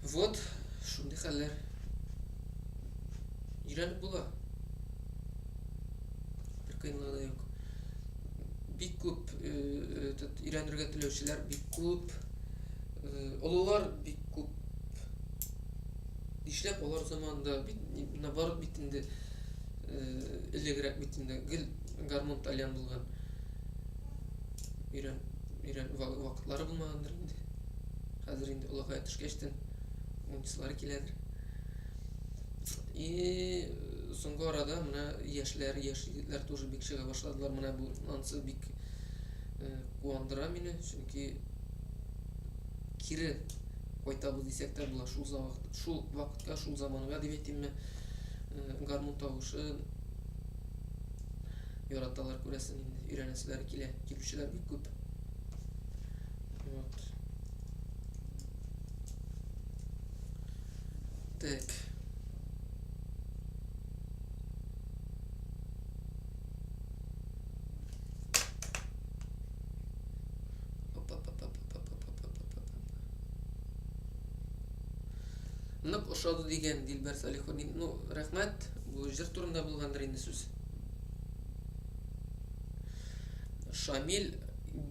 Вот, шундый хәлләр. Өйрәнеп була. Бер кыенлыгы да юк. Бик күп өйрәнергә теләүчеләр бик күп. Олылар бик күп. Нишләп алар заманда наоборот бит инде элегрәк бит инде гел гармон тальян булган. Өйрән вакытлары булмагандыр инде. Хәзер инде олыгая төшкәчтен уенчылары киләдер. И соңгы арада менә яшьләр егетләр тоже бик чыга башладылар. Менә бу ансы бик куандыра мине, чөнки кире кайтабыз дисәк тә була шул вакытка, шул заманга дип әйтимме, гармон тавышы яраталар күрәсен инде, өйрәнәселәр килүчеләр бик күп. Вот. Так. Нык ошады дигән Дилбәр Салихович. Ну, рәхмәт. Бу җыр турында булгандыр инде сүз. Шамил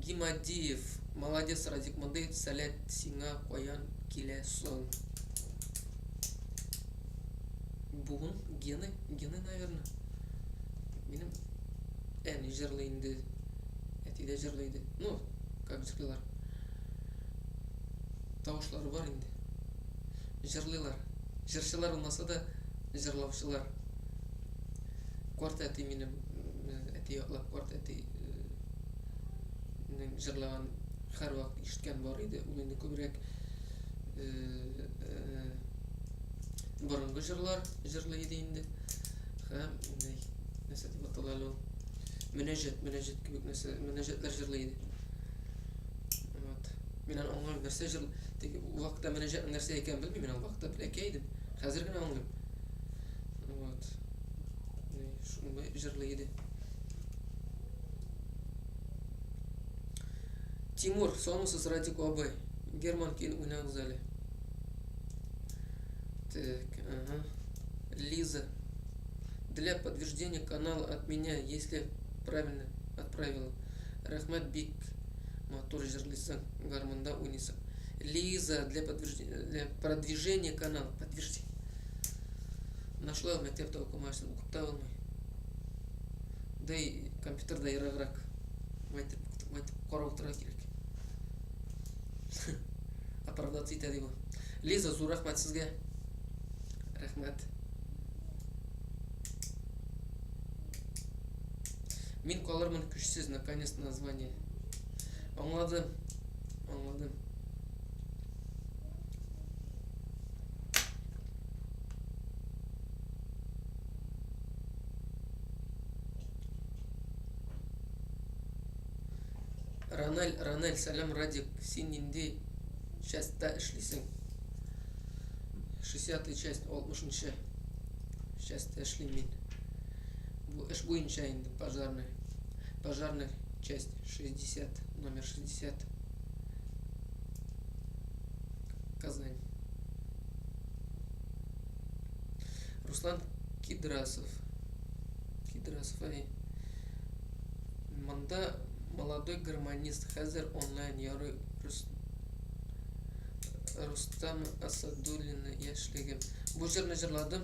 Гимадиев. Молодец, Радик Мандей. Сәләт сиңа каян килә соң. Бугын гены, наверное. Минем әни җырлый инде. Әти дә җырлый иде. Ну, как җырлыйлар. Тавышлары бар инде. Җырлыйлар. Җырчылар булмаса да җырлаучылар. Квартеты минем әти яклап квартеты җырлаган һәрвакыт ишеткән бар иде. Ул инде күбрәк борынгы җырлар җырлый иде инде. Һәм нәрсә дип аталар ул? Мөнәҗәт кебек нәрсә, мөнәҗәтләр җырлый иде. Вот. Мин аңлыйм нәрсә җырлый. Теге вакытта мөнәҗәт нәрсә икән белмим, мин ул вакытта бәләкәй идем. Хәзер генә аңлыйм. Вот. Шуны җырлый иде. Тимур, сонусыз Радик абый. Герман кин уйнагыз әле. Так, Лиза. Для подтверждения канала от меня, если правильно отправила. Рахмат бик. Мотор җырлыйсың, гармонда уйныйсың. Лиза, для продвижения канала. Подтвержди. Нашла мәктәптә укымайсың, укып та алмый. Да и компьютерда ераграк. Мәйтеп карап утыра кирәк. Оправдаться итә дип. Лиза, зур рәхмәт сезгә. Рәхмәт. Мин калырмын көчсез, наконец название. Аңладым. Аңладым. Ранель, сәлем, Радик. Син нинди частьта эшлисең? 60-я часть, 60-нчы частьта эшлим мин. Бу эш буенча инде пожарный часть 60, номер 60. Казань. Руслан Кидрасов. Ай. Манда молодой гармонист, хәзер онлайн ярый. Рустам Асадуллина яшьлегем. Бу җырны җырладым.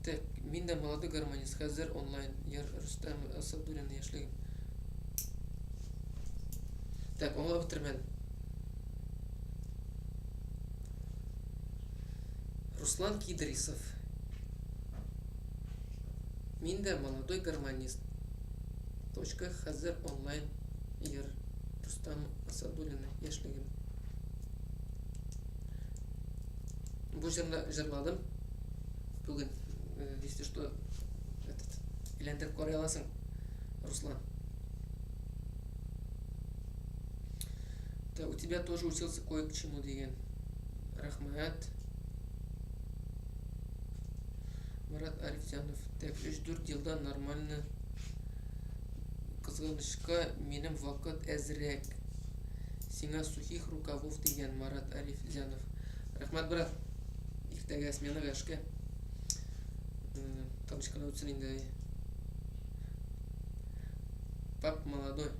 Так, мин дә молодой гармонист, хәзер онлайн Рустам Асадуллина яшьлегем. Так, аңлап бетермәдем. Руслан Кидрисов. Мин дә молодой гармонист. Точка, хәзер онлайн Рустам Асадуллина яшьлегем. Бу җырны җырладым. Бүген, если что, әйләндереп карый аласың, Руслан. Да, у тебя тоже учился кое к чему деген. Рахмат. Марат Арифтянов. Так, 3-4 елда нормально. Кызганычка минем вакыт әзрәк. Сиңа сухих рукавов деген Марат Арифтянов. Рахмат, брат. Иртәгә сменага эшкә. Танышкан үтсен инде. Пап молодой.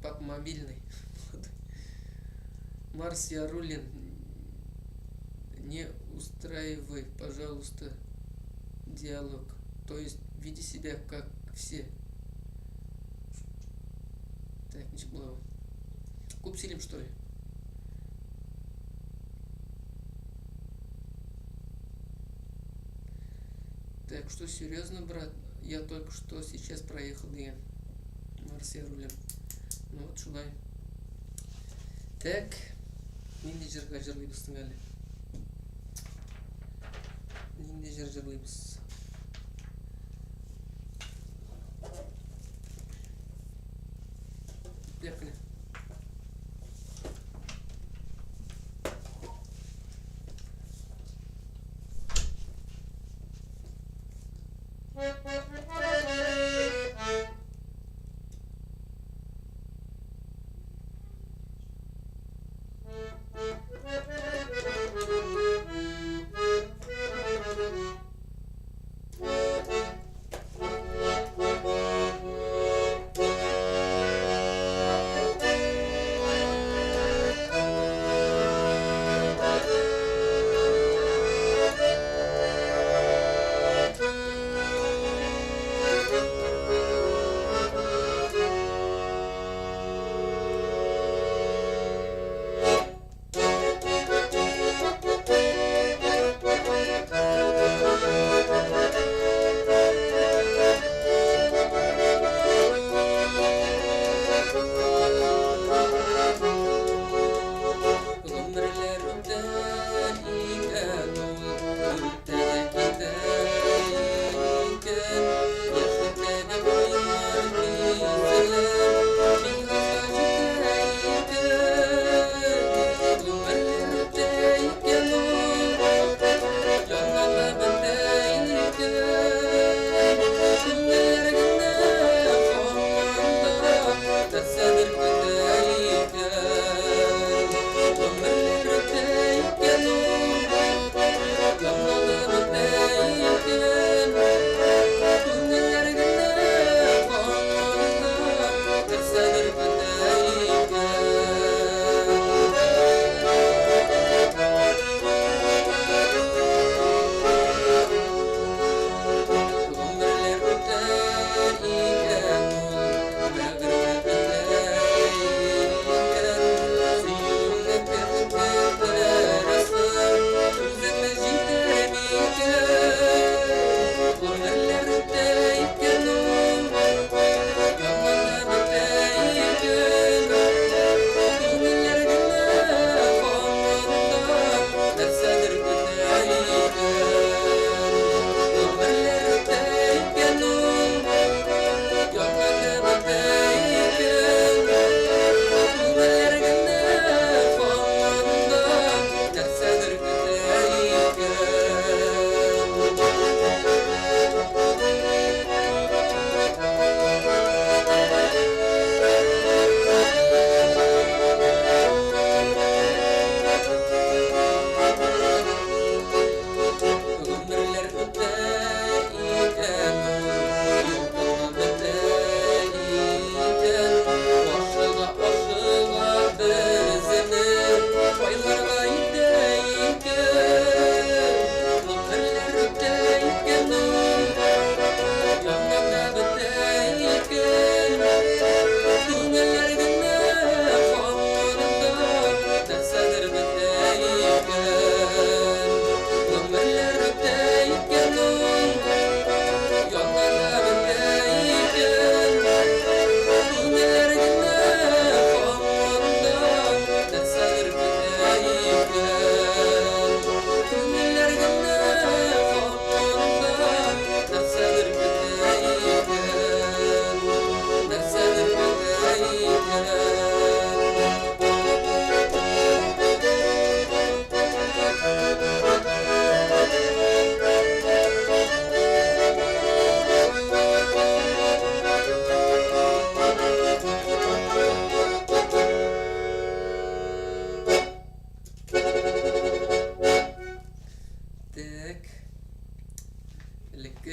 Пап мобильный. Марсия Рулин. Не устраивай, пожалуйста, диалог. То есть веди себя как все. Так, ничего было. Купсилим, что ли? Так, что серьезно, брат? Я только что сейчас проехал деген. Марсия Рулин. Ну вот шулай. Так, нинди жырга жырлыйбыздың әле. Нинди жыр жырлыйбыз. Леп кенә.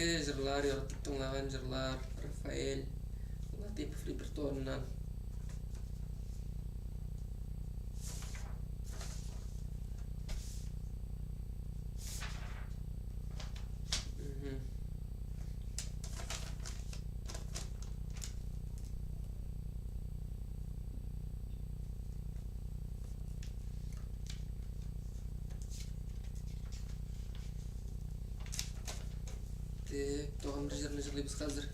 Eski jırlar, yaratıp tınlagan jırlar, Rafael Latifov repertuarından. Toğan bir jırını jırlayız hazır.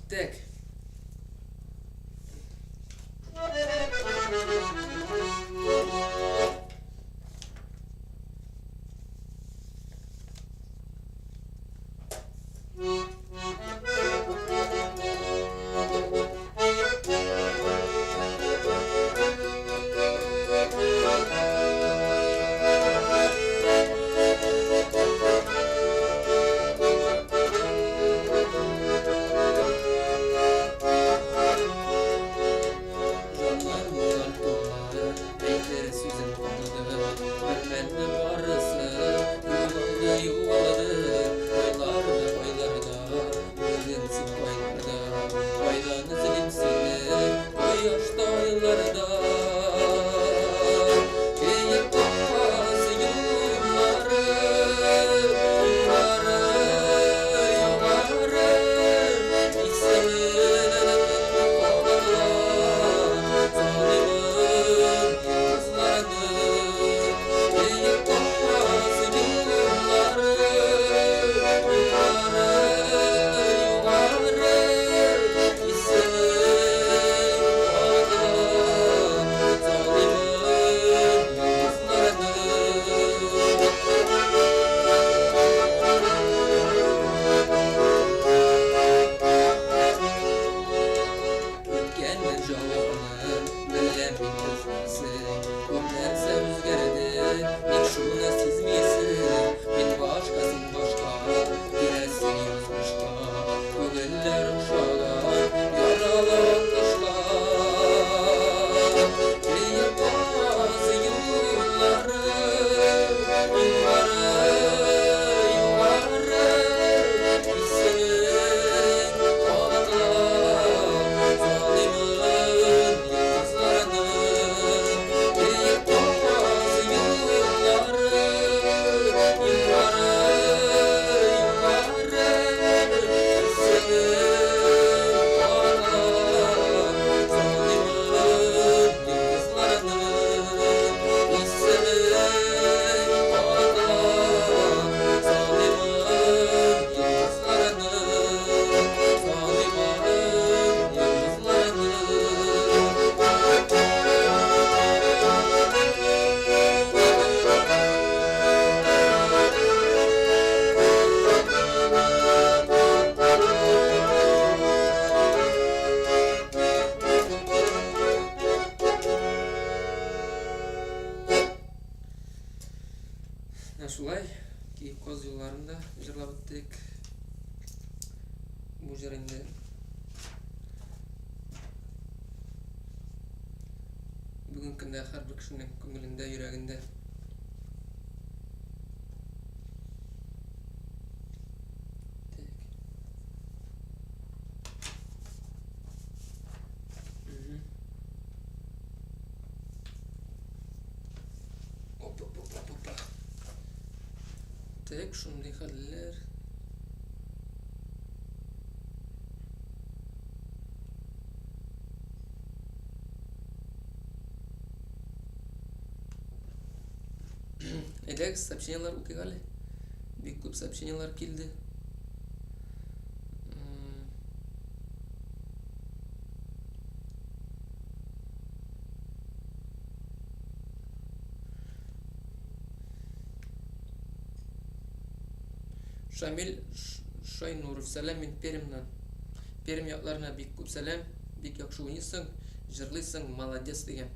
Tek. Şulay ki koz yıllarında jırlap ettik. Bu jırında bugün kında her bir kişinin köngülünde, yüreğinde tek şunday haller. Эдек сообщениялар укигали. Бик көп сообщениялар келді. Шамил Шайнуров, сәлем, мен Перімнан. Перім якларына бик көп сәлем, бик яхшы уйныйсың, жырлыйсың, молодец деген.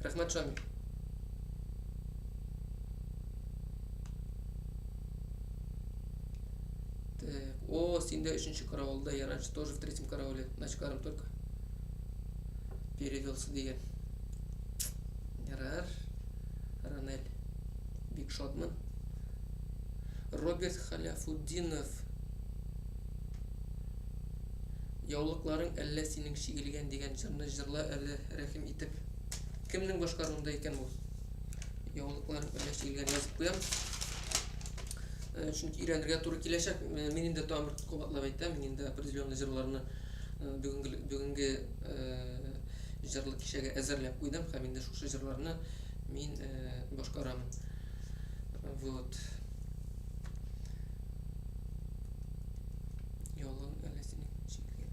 Рахмат, Шамил. О, синде 3-ші караулда, я раньше тоже в 3-м карауле, начкарым только перевелся деген. Ранель, бик шотман. Роберт Халяфуддинов, яулыкларың әллә синең шигелгән деген жырны жырла әле рәхим итеп. Кемнең башкаруында икән бу? Яулыкларың әллә шигелгән язып куям. Чөнки өйрәнергә туры киләчәк. Мин инде тамыр кабатлап әйтәм, мин инде определенный җырларны бүгенге җырлы кичәгә әзерләп куйдым һәм инде шушы җырларны мин башкарамын. Вот. Яулыгың әллә синең шигелгән.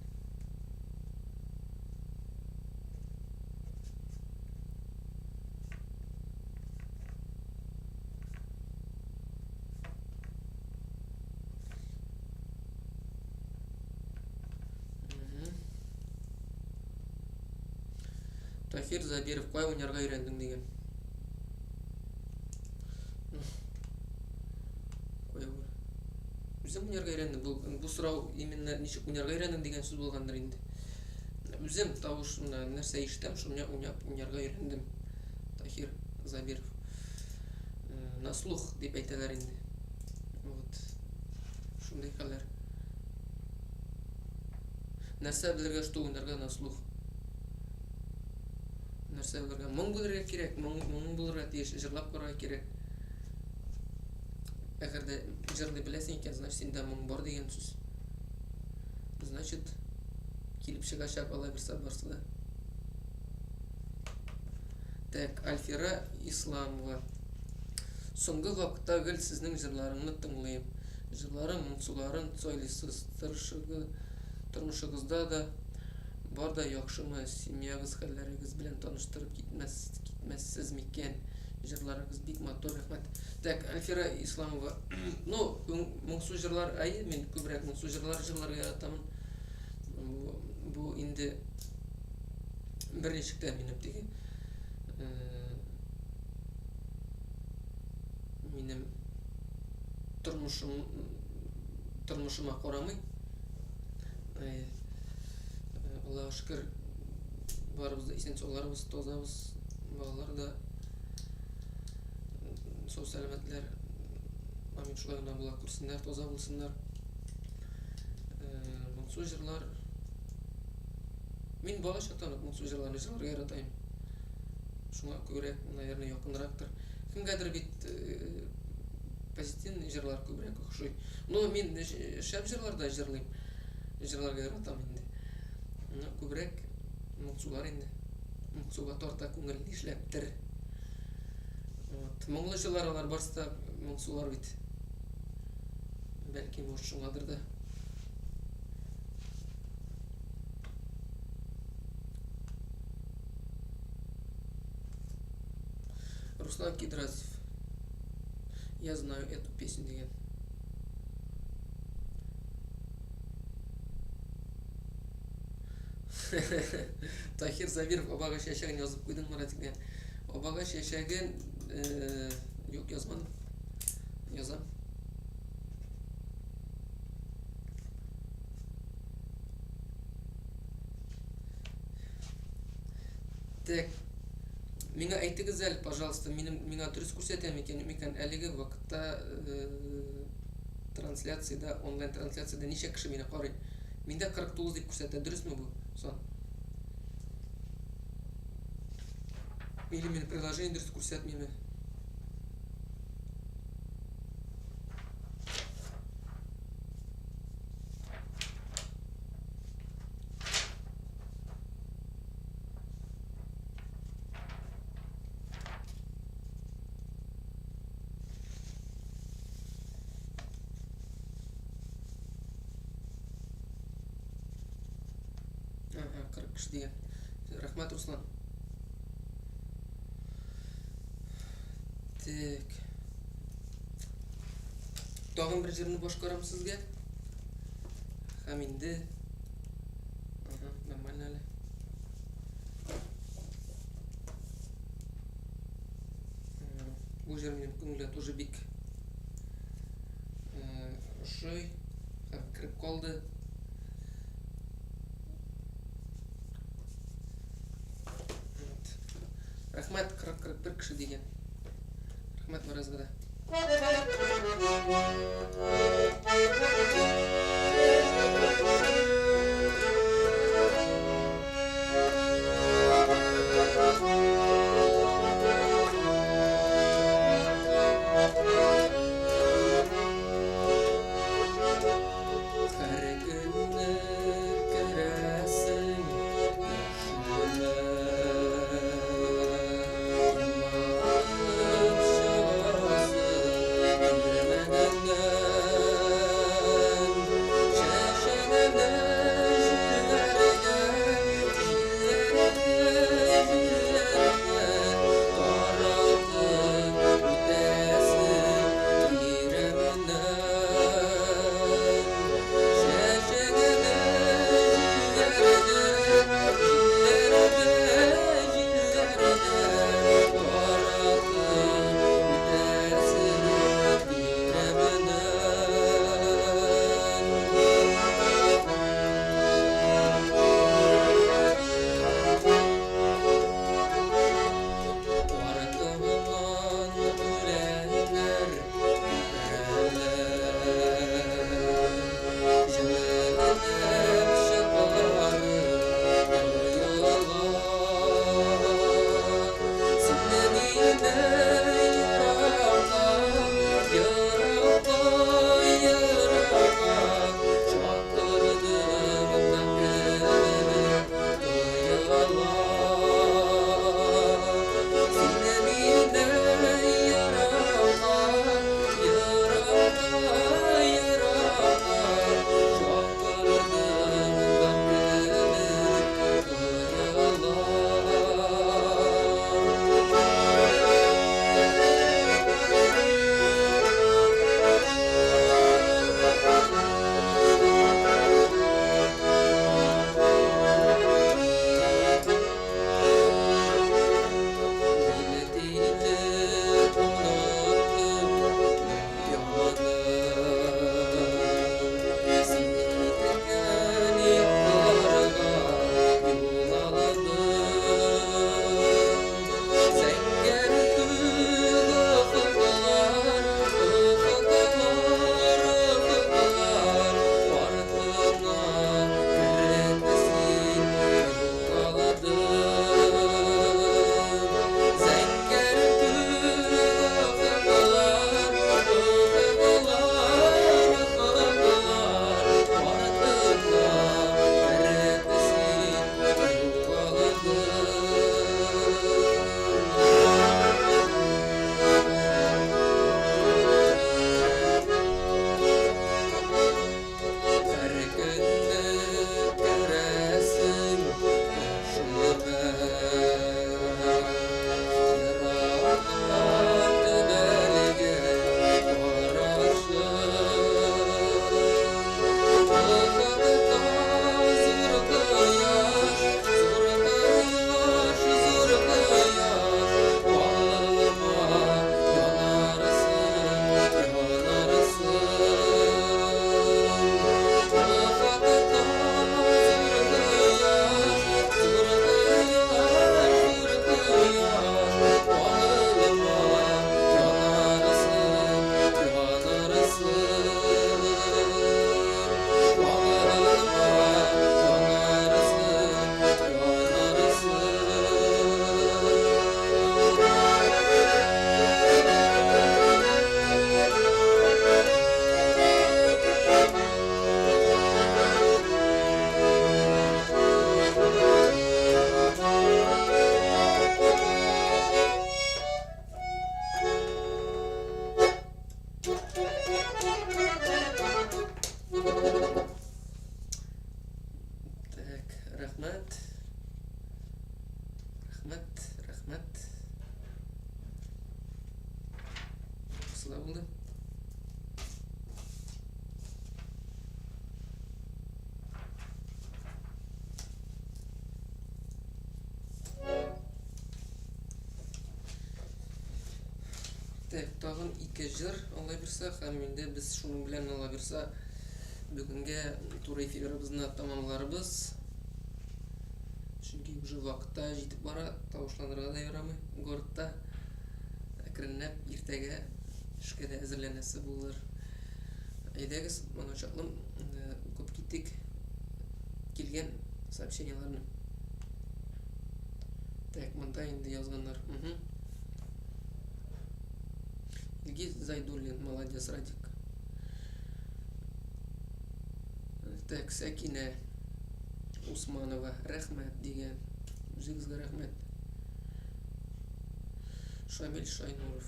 Таһир Забиров, кай уйнарга өйрәндең деген. Үзем уйнарга өйрәндем. Бу сорау именно ничек уйнарга өйрәндең дигән сүз булгандыр инде. Үзем тавышына нәрсә ишетәм, шуны уйнарга өйрәндем. Таһир Забиров. На слух дип әйтәләр инде. Вот. Шундый хәлләр. Нәрсә белергә, что уйнарга на слух? Нәрсә белергә? Моң белергә кирәк, моң булырга тиеш, җырлап карарга кирәк. Әгәр дә җырлый беләсең икән, значит синдә моң бар дигән сүз. Значит, килеп чыгачак алай берсе барсы да. Так, Альфира Исламова. Соңгы вакытта гел сезнең җырларыңны тыңлыйм. Җырларың, моңсуларын сөйлисез, тормышыгызда да бар да яхшымы, семьягыз, хәлләрегез белән таныштырып китмәссез микән? Җырларыгыз бик матур, рәхмәт. Так, Альфира Исламова. Ну, моңсу җырлар, мин күбрәк моңсу җырларга яратамын. Бу инде берничек тә минем теге минем тормышыма карамый. Аллаһка шөкер, барыбыз да исән сауларыбыз, тазабыз, балалар да сау сәламәтләр. Амин, шулай гына була күрсеннәр, таза булсыннар. Моңсу җырлар. Мин бала чактан ук моңсу җырларны җырларга яратам. Шуңа күбрәк, наверное, якынрактыр. Кемгәдер бит позитивный җырлар күбрәк охшый. Но мин шәп җырларда җырлыйм. Җырларга яратам инде. Күбрәк моңсулар инде. Моңсуга тарта күңел нишләптер. Моңлы җырлар алар барсы да моңсулар бит. Бәлки может шуңадыр да. Руслан Кидрасов. Я знаю эту песню деген. Таһир Забиров, обага чәчәген язып куйдың, Марат деген. Обага чәчәген юк, язмадым. Язам. Так. Миңа әйтегез әле, пожалуйста, миңа дөрес күрсәтәме икән әлеге вакытта трансляциядә, онлайн трансляциядә ничә кеше мине карый? Миндә 49 дип күрсәтә, дөресме бу? Сон. Или мине приложение дөрес күрсәтмиме? 40 кеше дигән. Рәхмәт, Руслан. Так. Тагын бер җирне башкарам сезгә. Һәм инде нормально әле. Бу җир минем күңелгә тоже бик ошый, һәм кирип калды. Рәхмәт, 40-41 кеше дигән. Рәхмәт Маразга да. Рәхмәт. Осылай булды. Тагын 2 җыр алай бирсә, һәм инде без шуның белән ала бирсә, бүгенгә туры эфирыбызны тамамларбыз. Чөнки уже вакытта җитеп бара, тавышланырга да ярамый. Городта әкренләп иртәгә эшкә дә әзерләнәсе булыр. Әйдәгез, моны чаклым укып китик килгән сообщениеларны. Так, монда инде язганнар. Илгиз Зайдуллин, молодец, Радик. Так, Сәкинә Усманова, рәхмәт дигән. Үзегезгә рәхмәт. Шамил Шайнуров.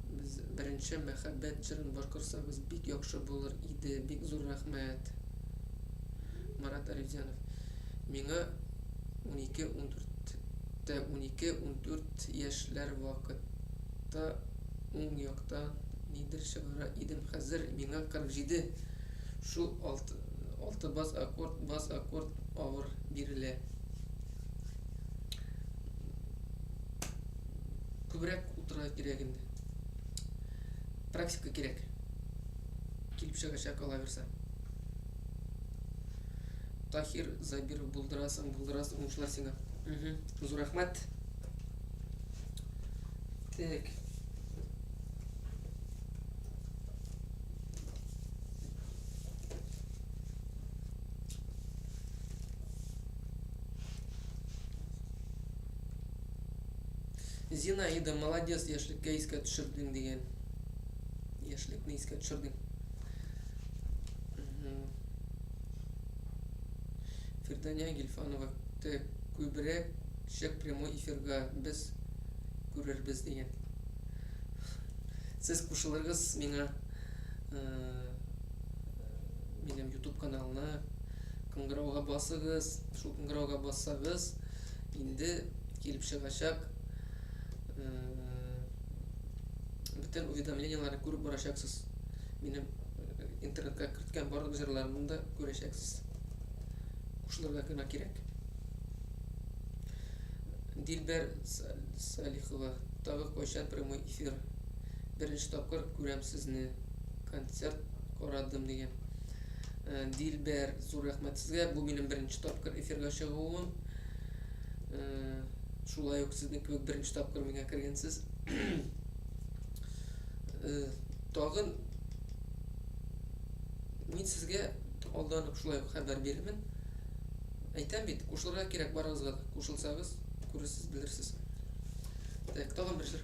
Без беренче мәхәббәт җырын башкарсабыз бик яхшы булыр иде. Бик зур рәхмәт. Марат Алевзянов. Миңа 12-14 яшьләр вакытта уң якта нидер чыгара идем. Хәзер миңа 47. Шул 6 бас аккорд авыр бирелә. Күбрәк утыра кирәк инде. Практика кирәк. Килеп чыгачак ала бирсә. Тахир Забиров, булдырасың, уңышлар сиңа. Зур рәхмәт. Так. Зинаида, молодец, яшьлеккә искә төшердең дигән. Яшьлекне искә төшердең. Фирдания Гильфанова, күбрәк чек прямой эфирга без күрербез дигән. Сез кушылыргыз миңа минем YouTube каналына, кыңгырауга басыгыз. Шул кыңгырауга бассагыз, инде килеп чыгачак бүтән уведомленияларны күреп барачаксыз. Минем интернетка керткән барлык җырларымны да күрәчәксез. Кушылырга гына кирәк. Дилбәр Салихова, тагы кайчан прямой эфир? Беренче тапкыр күрәм сезне. Концерт карадым дигән. Дилбәр, зур рәхмәт сезгә. Бу минем беренче тапкыр эфирга чыгуым. Шулай ук сезнең кебек беренче тапкыр миңа кергәнсез. Тагын мин сезгә алдан шулай ук хәбәр бирәмен. Әйтәм бит, кушылырга кирәк барыгызга. Кушылсагыз, күрерсез, белерсез. Так, тагын бер җыр.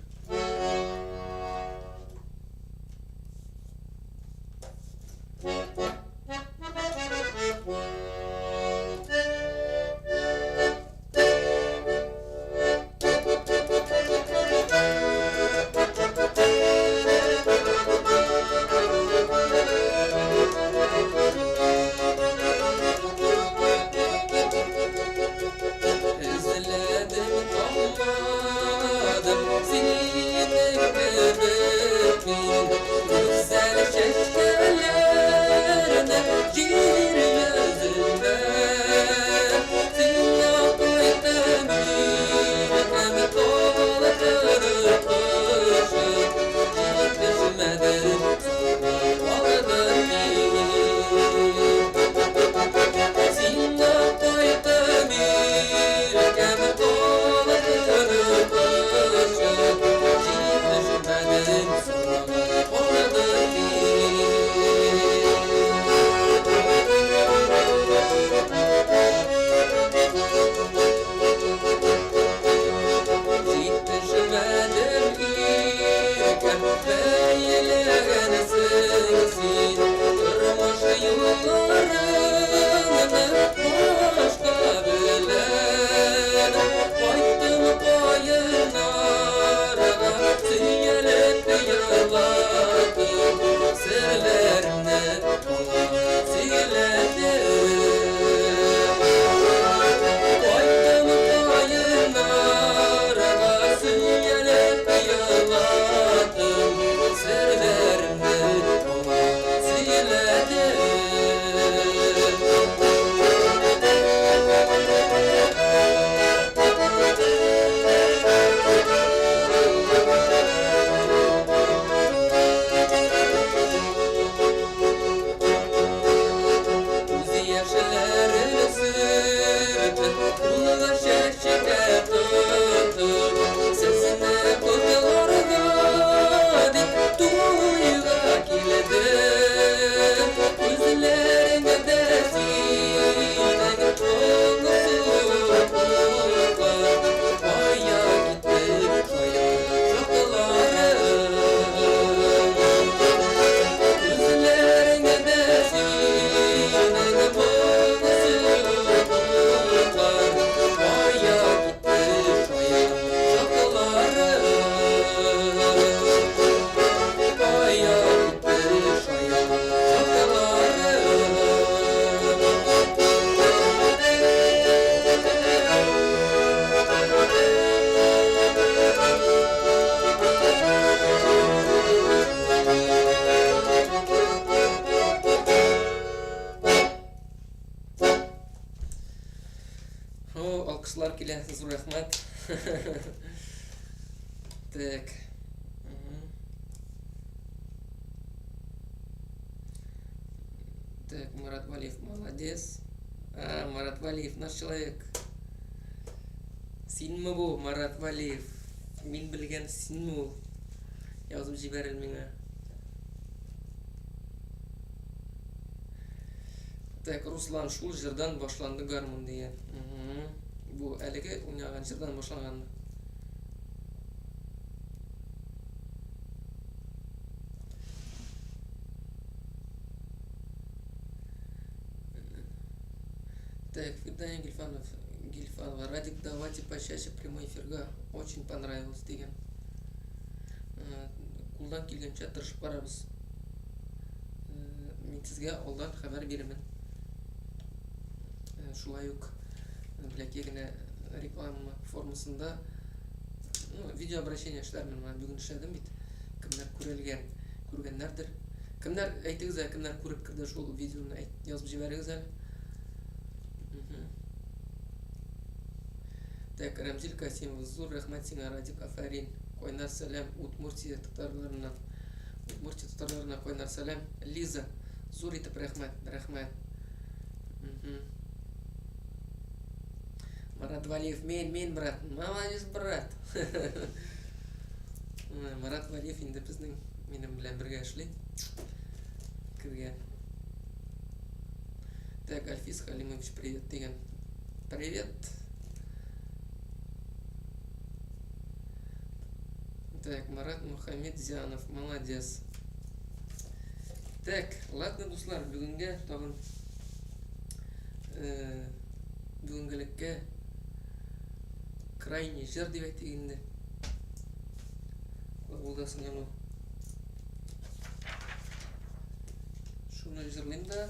зур рахмат. Так. Так, Марат Валиев молодец. Марат Валиев наш человек. Синме бу, Марат Валиев. Мин билген синме. Язып җибәрел миңа. Так, Руслан шул җырдан башланды гармун дигән. Бу әлеге уйнаган җырдан башлаган. Так, Фирдания Гильфанова. Радик, давайте почаще прямой эфирга. Очень понравилось деген. Кулдан килгәнчә тырышып барабыз. Мин сезгә алдан хәбәр бирәмен. Шулай ук бәләкәй генә реклама формасында видео обращение эшләрмен. Бүген эшләдем бит. Кемнәр күргәннәрдер. Кемнәр әйтегез, кемнәр күреп кирде шул видеоны язып җибәрегез әле. Так, Рамзил Касимов, зур рәхмәт сиңа, Радик Афарин. Койнар сәлам Удмуртия татарларына. Удмуртия татарларына койнар сәлам. Лиза, зур итеп рәхмәт. Марат Валиев, мен брат. Молодец, брат. Марат Валиев инде безнең минем белән бергә эшли. Киргән. Так, Альфис Халимович, привет дигән. Привет. Так, Марат Мухаммедзянов, молодец. Так, ладно, дуслар, бүгенгә тагын бүгенгелеккә крайний җыр дип әйтик инде. Булдасын яну. Шуны җырлыйм да.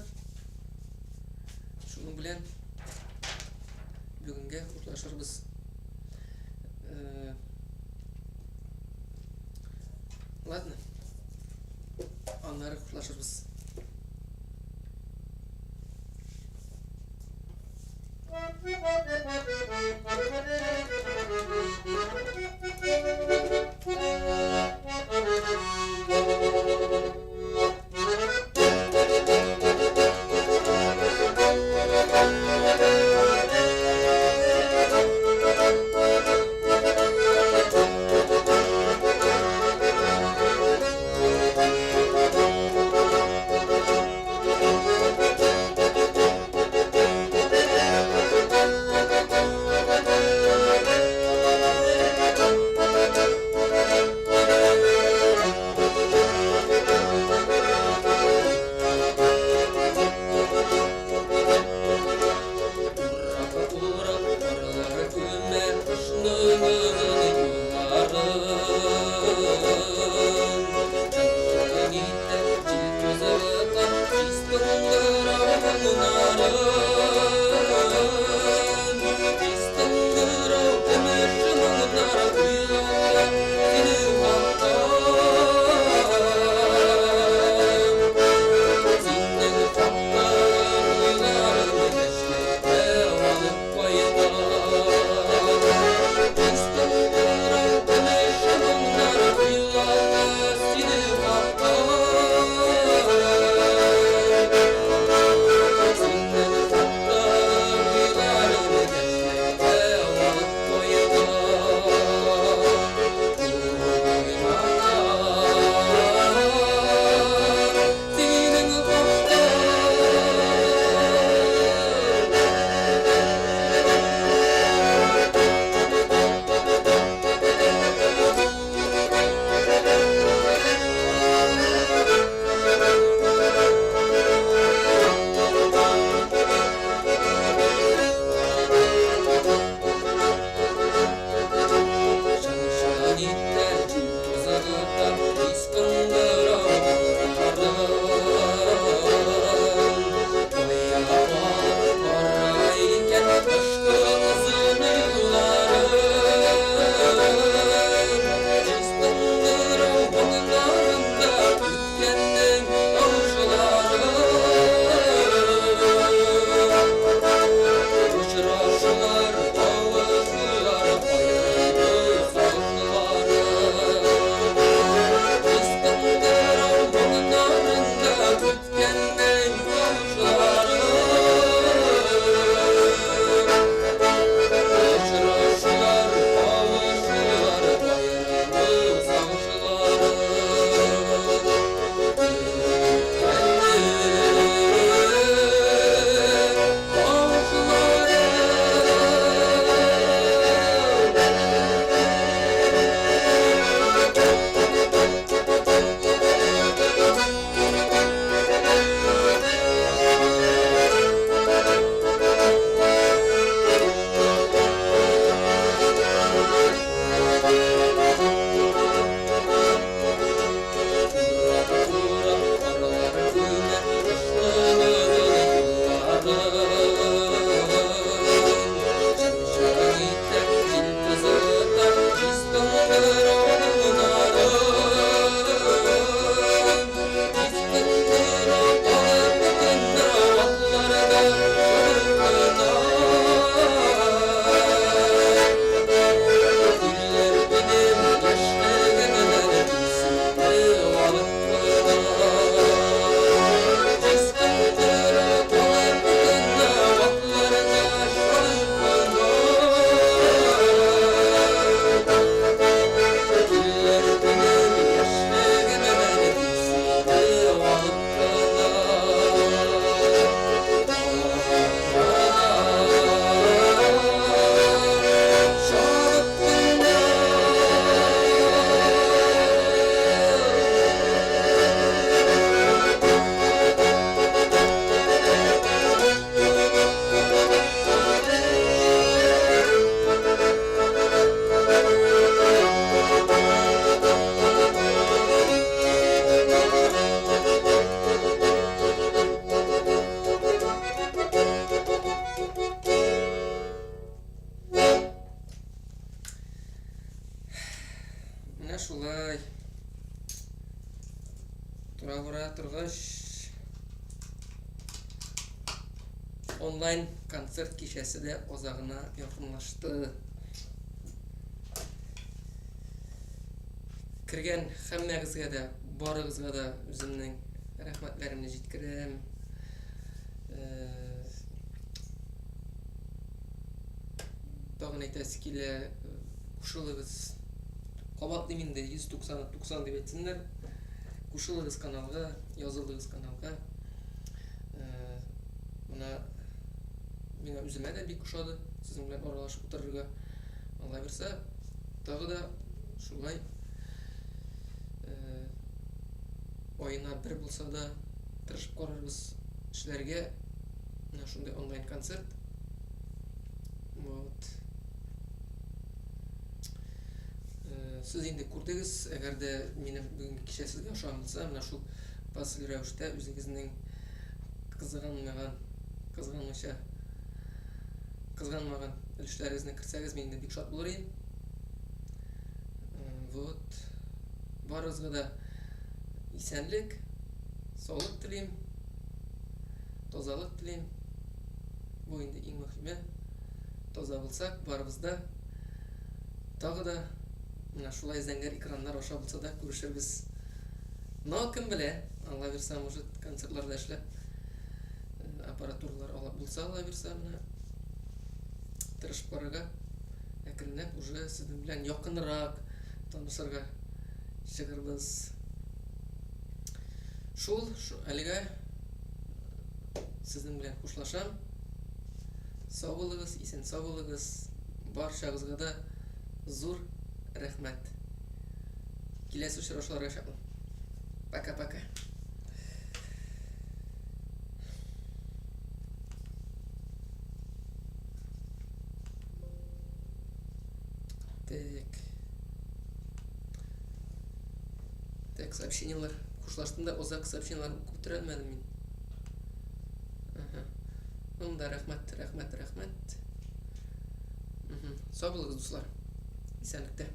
Шуның белән бүгенгә хушлашырбыз. Ладно. Аннары хушлашырбыз. Менә шулай. Тура-бура торгач, онлайн концерт кичәсе дә азагына якынлашты. Кергән һәммәгезгә дә, барыгызга да үземнең рәхмәтләремне җиткерәм. Тагын әйтәсе килә, кушылыгыз. Кабатлыйм инде 190 дип әйтсеннәр. Кушылыгыз каналга, язылыгыз каналга. Менә миңа үземә дә бик ошады сезнең белән аралашып утырырга. Алла бирсә, тагы да шулай аена бер булса да тырышып карарбыз эшләргә. Менә шундый онлайн концерт. Вот. Сез инде күрдегез, әгәр дә минем бүгенге кичә сезгә ошаган булса, менә шул пассив рәвештә үзегезнең кызганмаган өлешләрегезне керсәгез, мин инде бик шат булыр идем. Вот. Барыгызга да исәнлек, саулык телим, тазалык телим. Бу инде иң мөһиме. Таза булсак, барыбыз да тагы да менә шулай зәңгәр экраннар аша булса да күрешербез. Но кем белә, Алла бирсә, может, концертларда эшләп аппаратуралар алып булса, Алла бирсә, менә тырышып карарга, әкренләп уже сезнең белән якынрак танышырга чыгырбыз. Шул әлегә сезнең белән хушлашам. Сау булыгыз, исән сау булыгыз. Барчагызга да зур рәхмәт. Киләсе очрашуларга чаклы. Пока-пока. Так, сообщениялар. Хушлаштым да, озак сообщениялар күтәрә алмадым мин. Монда рәхмәт. Сау булыгыз, дуслар. Исәнлектә.